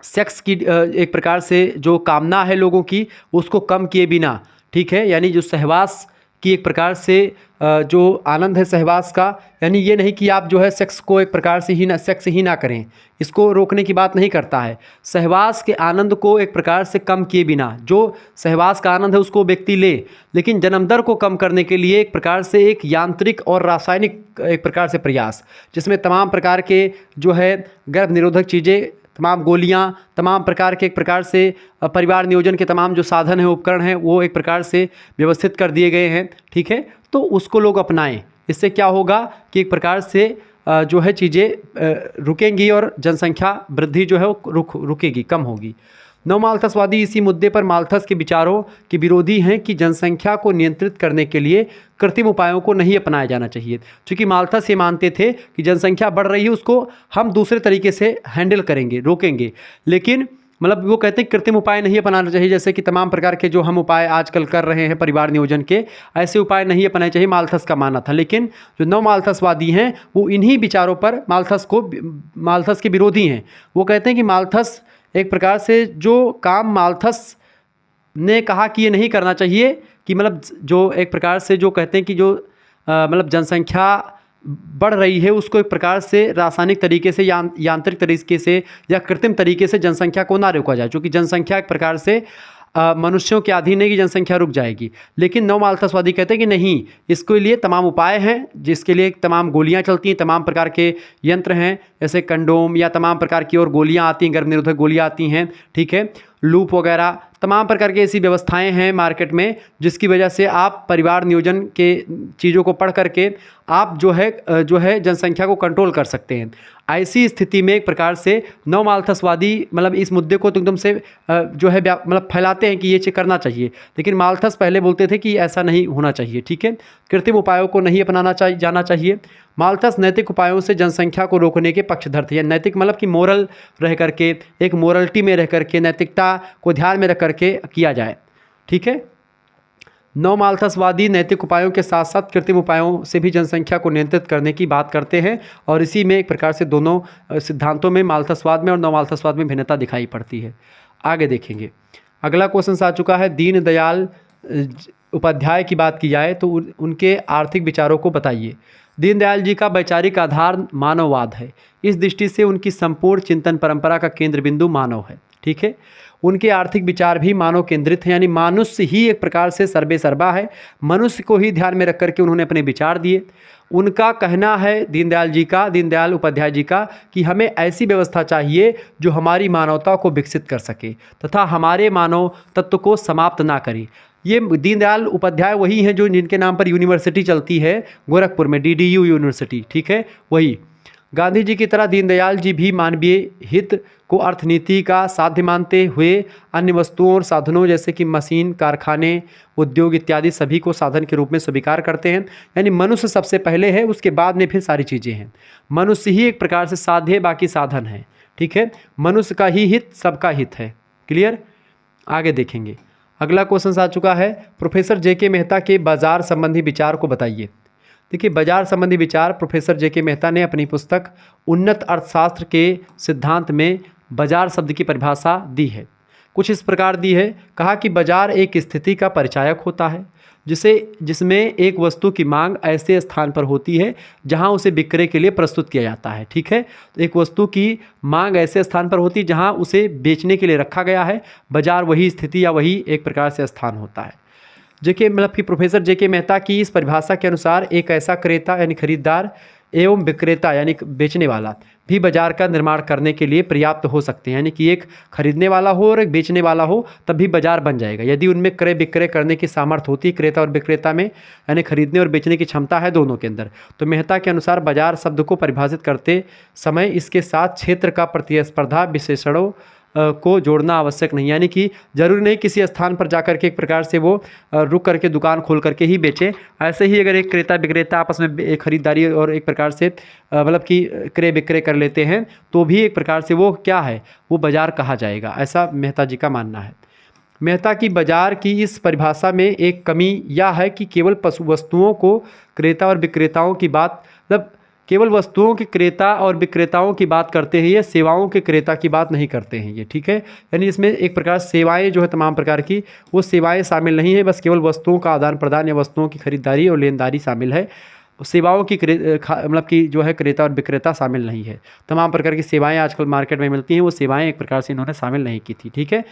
सेक्स की एक प्रकार से जो कामना है लोगों की, उसको कम किए बिना, ठीक है, यानी जो सहवास की एक प्रकार से जो आनंद है सहवास का, यानी ये नहीं कि आप जो है सेक्स को एक प्रकार से ही ना, सेक्स ही ना करें, इसको रोकने की बात नहीं करता है। सहवास के आनंद को एक प्रकार से कम किए बिना जो सहवास का आनंद है उसको व्यक्ति ले, लेकिन जन्म दर को कम करने के लिए एक प्रकार से एक यांत्रिक और रासायनिक एक प्रकार से प्रयास, जिसमें तमाम प्रकार के जो है गर्भ निरोधक चीज़ें, तमाम गोलियां, तमाम प्रकार के एक प्रकार से परिवार नियोजन के तमाम जो साधन हैं, उपकरण हैं, वो एक प्रकार से व्यवस्थित कर दिए गए हैं, ठीक है, तो उसको लोग अपनाएं। इससे क्या होगा कि एक प्रकार से जो है चीज़ें रुकेंगी और जनसंख्या वृद्धि जो है वो रुकेगी, कम होगी। नवमालथसवादी इसी मुद्दे पर माल्थस के विचारों के विरोधी हैं कि जनसंख्या को नियंत्रित करने के लिए कृत्रिम उपायों को नहीं अपनाया जाना चाहिए। क्योंकि माल्थस ये मानते थे कि जनसंख्या बढ़ रही है, उसको हम दूसरे तरीके से हैंडल करेंगे, रोकेंगे, लेकिन मतलब वो कहते हैं कृत्रिम उपाय नहीं अपनाना चाहिए, जैसे कि तमाम प्रकार के जो हम उपाय आजकल कर रहे हैं परिवार नियोजन के, ऐसे उपाय नहीं अपनाने चाहिए, माल्थस का मानना था। लेकिन जो नवमालथसवादी हैं वो इन्हीं विचारों पर माल्थस के विरोधी हैं। वो कहते हैं कि माल्थस एक प्रकार से जो काम माल्थस ने कहा कि ये नहीं करना चाहिए, कि मतलब जो एक प्रकार से जो कहते हैं कि जो मतलब जनसंख्या बढ़ रही है उसको एक प्रकार से रासायनिक तरीके से यांत्रिक तरीके से या कृत्रिम तरीके से जनसंख्या को ना रोका जाए, क्योंकि जनसंख्या एक प्रकार से मनुष्यों के अधीन है कि जनसंख्या रुक जाएगी। लेकिन नवमालथसवादी कहते हैं कि नहीं, इसके लिए तमाम उपाय हैं, जिसके लिए तमाम गोलियां चलती हैं, तमाम प्रकार के यंत्र हैं, जैसे कंडोम या तमाम प्रकार की और गोलियां आती हैं, गर्भ निरोधक गोलियां आती हैं, ठीक है, लूप वगैरह, तमाम प्रकार की ऐसी व्यवस्थाएं हैं मार्केट में, जिसकी वजह से आप परिवार नियोजन के चीज़ों को पढ़ करके आप जो है जनसंख्या को कंट्रोल कर सकते हैं। ऐसी स्थिति में एक प्रकार से नवमालथसवादी मतलब इस मुद्दे को तो एकदम से जो है मतलब फैलाते हैं कि ये चीज़ करना चाहिए, लेकिन माल्थस पहले बोलते थे कि ऐसा नहीं होना चाहिए, ठीक है, कृत्रिम उपायों को नहीं अपनाना जाना चाहिए। माल्थस नैतिक उपायों से जनसंख्या को रोकने के पक्षधर थे। नैतिक मतलब कि मोरल रह करके, एक मोरलिटी में रह करके, नैतिकता को ध्यान में रख करके किया जाए, ठीक है। नवमालथसवादी नैतिक उपायों के साथ साथ कृत्रिम उपायों से भी जनसंख्या को नियंत्रित करने की बात करते हैं, और इसी में एक प्रकार से दोनों सिद्धांतों में माल्थसवाद में और नवमालथसवाद में भिन्नता दिखाई पड़ती है। आगे देखेंगे। अगला क्वेश्चन आ चुका है, दीनदयाल उपाध्याय की बात की जाए तो उनके आर्थिक विचारों को बताइए। दीनदयाल जी का वैचारिक आधार मानववाद है। इस दृष्टि से उनकी संपूर्ण चिंतन परंपरा का केंद्र बिंदु मानव है, ठीक है। उनके आर्थिक विचार भी मानव केंद्रित हैं, यानी मनुष्य ही एक प्रकार से सर्वे सर्वा है, मनुष्य को ही ध्यान में रख करके उन्होंने अपने विचार दिए। उनका कहना है दीनदयाल उपाध्याय जी का कि हमें ऐसी व्यवस्था चाहिए जो हमारी मानवता को विकसित कर सके तथा हमारे मानव तत्व को समाप्त ना करे। ये दीनदयाल उपाध्याय वही हैं जो जिनके नाम पर यूनिवर्सिटी चलती है गोरखपुर में, DDU यूनिवर्सिटी, ठीक है, वही। गांधी जी की तरह दीनदयाल जी भी मानवीय हित को अर्थनीति का साध्य मानते हुए अन्य वस्तुओं और साधनों जैसे कि मशीन, कारखाने, उद्योग इत्यादि सभी को साधन के रूप में स्वीकार करते हैं। यानी मनुष्य सबसे पहले है, उसके बाद में फिर सारी चीज़ें हैं। मनुष्य ही एक प्रकार से साध्य, बाकी साधन है, ठीक है। मनुष्य का ही हित सबका हित है। क्लियर? आगे देखेंगे। अगला क्वेश्चन आ चुका है, प्रोफेसर JK मेहता के बाजार संबंधी विचार को बताइए। देखिए, बाजार संबंधी विचार प्रोफेसर JK मेहता ने अपनी पुस्तक उन्नत अर्थशास्त्र के सिद्धांत में बाजार शब्द की परिभाषा दी है। कुछ इस प्रकार दी है, कहा कि बाजार एक स्थिति का परिचायक होता है जिसमें एक वस्तु की मांग ऐसे स्थान पर होती है जहां उसे विक्रय के लिए प्रस्तुत किया जाता है, ठीक है। तो एक वस्तु की मांग ऐसे स्थान पर होती है जहां उसे बेचने के लिए रखा गया है। बाजार वही स्थिति या वही एक प्रकार से स्थान होता है। JK मतलब कि प्रोफेसर JK मेहता की इस परिभाषा के अनुसार एक ऐसा क्रेता यानी खरीदार एवं विक्रेता यानी बेचने वाला भी बाजार का निर्माण करने के लिए पर्याप्त हो सकते हैं। यानी कि एक खरीदने वाला हो और एक बेचने वाला हो तब भी बाजार बन जाएगा, यदि उनमें क्रय विक्रय करने की सामर्थ्य होती है, क्रेता और विक्रेता में, यानी खरीदने और बेचने की क्षमता है दोनों के अंदर। तो मेहता के अनुसार बाजार शब्द को परिभाषित करते समय इसके साथ क्षेत्र का प्रतिस्पर्धा विशेषणों को जोड़ना आवश्यक नहीं, यानी कि जरूरी नहीं किसी स्थान पर जाकर के एक प्रकार से वो रुक करके दुकान खोल करके ही बेचे। ऐसे ही अगर एक क्रेता विक्रेता आपस में एक खरीदारी और एक प्रकार से मतलब कि क्रय विक्रय कर लेते हैं तो भी एक प्रकार से वो क्या है, वो बाजार कहा जाएगा, ऐसा मेहता जी का मानना है। मेहता की बाजार की इस परिभाषा में एक कमी यह है कि केवल पशु वस्तुओं को क्रेता और विक्रेताओं की बात, मतलब केवल वस्तुओं के क्रेता और विक्रेताओं की बात करते हैं, ये सेवाओं के क्रेता की बात नहीं करते हैं ये, ठीक है। यानी इसमें एक प्रकार सेवाएं जो है तमाम प्रकार की वो सेवाएं शामिल नहीं है, बस केवल वस्तुओं का आदान प्रदान या वस्तुओं की खरीदारी और लेनदारी शामिल है। सेवाओं की मतलब कि जो है क्रेता और विक्रेता शामिल नहीं है। तमाम प्रकार की सेवाएं आजकल मार्केट में मिलती हैं, वो सेवाएं एक प्रकार से इन्होंने शामिल नहीं की थी, ठीक है।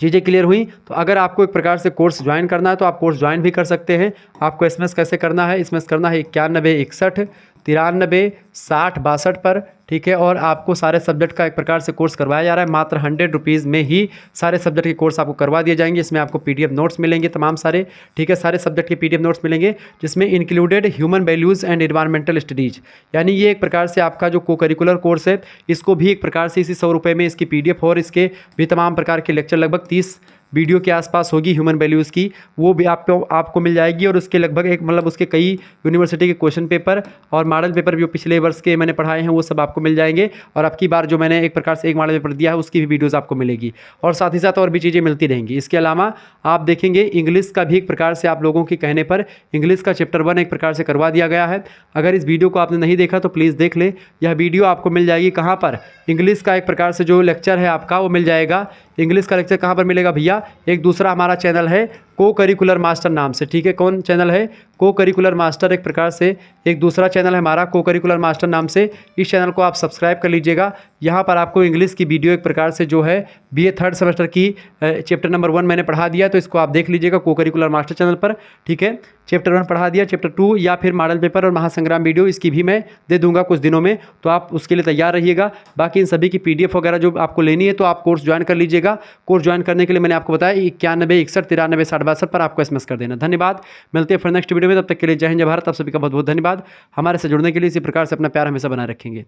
चीज़ें क्लियर हुई। तो अगर आपको एक प्रकार से कोर्स ज्वाइन करना है तो आप कोर्स ज्वाइन भी कर सकते हैं। आपको एसएमएस कैसे करना है, एसएमएस करना है 9161 93 60 62 पर, ठीक है। और आपको सारे सब्जेक्ट का एक प्रकार से कोर्स करवाया जा रहा है, मात्र 100 रुपीज़ में ही सारे सब्जेक्ट के कोर्स आपको करवा दिए जाएंगे। इसमें आपको PDF नोट्स मिलेंगे तमाम सारे, ठीक है, सारे सब्जेक्ट के PDF नोट्स मिलेंगे, जिसमें included human values and environmental studies, यानी ये एक प्रकार से आपका जो को करिकुलर कोर्स है इसको भी एक प्रकार से इसी 100 रुपये में इसकी PDF और इसके भी तमाम प्रकार के लेक्चर, लगभग 30 वीडियो के आसपास होगी ह्यूमन वैल्यूज़ की, वो भी आपको मिल जाएगी। और उसके लगभग एक मतलब उसके कई यूनिवर्सिटी के क्वेश्चन पेपर और मॉडल पेपर जो पिछले वर्ष के मैंने पढ़ाए हैं वो सब आपको मिल जाएंगे। और आपकी बार जो मैंने एक प्रकार से एक मॉडल पेपर दिया है उसकी भी वीडियोज़ आपको मिलेगी, और साथ ही साथ और भी चीज़ें मिलती रहेंगी। इसके अलावा आप देखेंगे इंग्लिश का भी एक प्रकार से आप लोगों के कहने पर इंग्लिश का चैप्टर 1 एक प्रकार से करवा दिया गया है। अगर इस वीडियो को आपने नहीं देखा तो प्लीज़ देख ले, यह वीडियो आपको मिल जाएगी कहाँ पर, इंग्लिश का एक प्रकार से जो लेक्चर है आपका वो मिल जाएगा। इंग्लिश का लेक्चर कहाँ पर मिलेगा भैया, एक दूसरा हमारा चैनल है को करिकुलर मास्टर नाम से, ठीक है। कौन चैनल है, को करिकुलर मास्टर, एक प्रकार से एक दूसरा चैनल है हमारा को करिकुलर मास्टर नाम से। इस चैनल को आप सब्सक्राइब कर लीजिएगा। यहाँ पर आपको इंग्लिश की वीडियो एक प्रकार से जो है BA 3rd सेमेस्टर की चैप्टर नंबर 1 मैंने पढ़ा दिया, तो इसको आप देख लीजिएगा को करिकुलर मास्टर चैनल पर, ठीक है। चैप्टर 1 पढ़ा दिया, चैप्टर 2 या फिर मॉडल पेपर और महासंग्राम वीडियो इसकी भी मैं दे दूंगा कुछ दिनों में, तो आप उसके लिए तैयार रहिएगा। बाकी इन सभी की PDF वगैरह जो आपको लेनी है तो आप कोर्स ज्वाइन कर लीजिएगा। कोर्स ज्वाइन करने के लिए मैंने आपको बताया 9161 93 60 62 पर आपको SMS कर देना। धन्यवाद, मिलते हैं फिर नेक्स्ट वीडियो में, तब तक के लिए जय हिंद जय भारत। आप सभी का बहुत बहुत धन्यवाद। हमारे से जुड़ने के लिए इसी प्रकार से अपना प्यार हमेशा बनाए रखेंगे।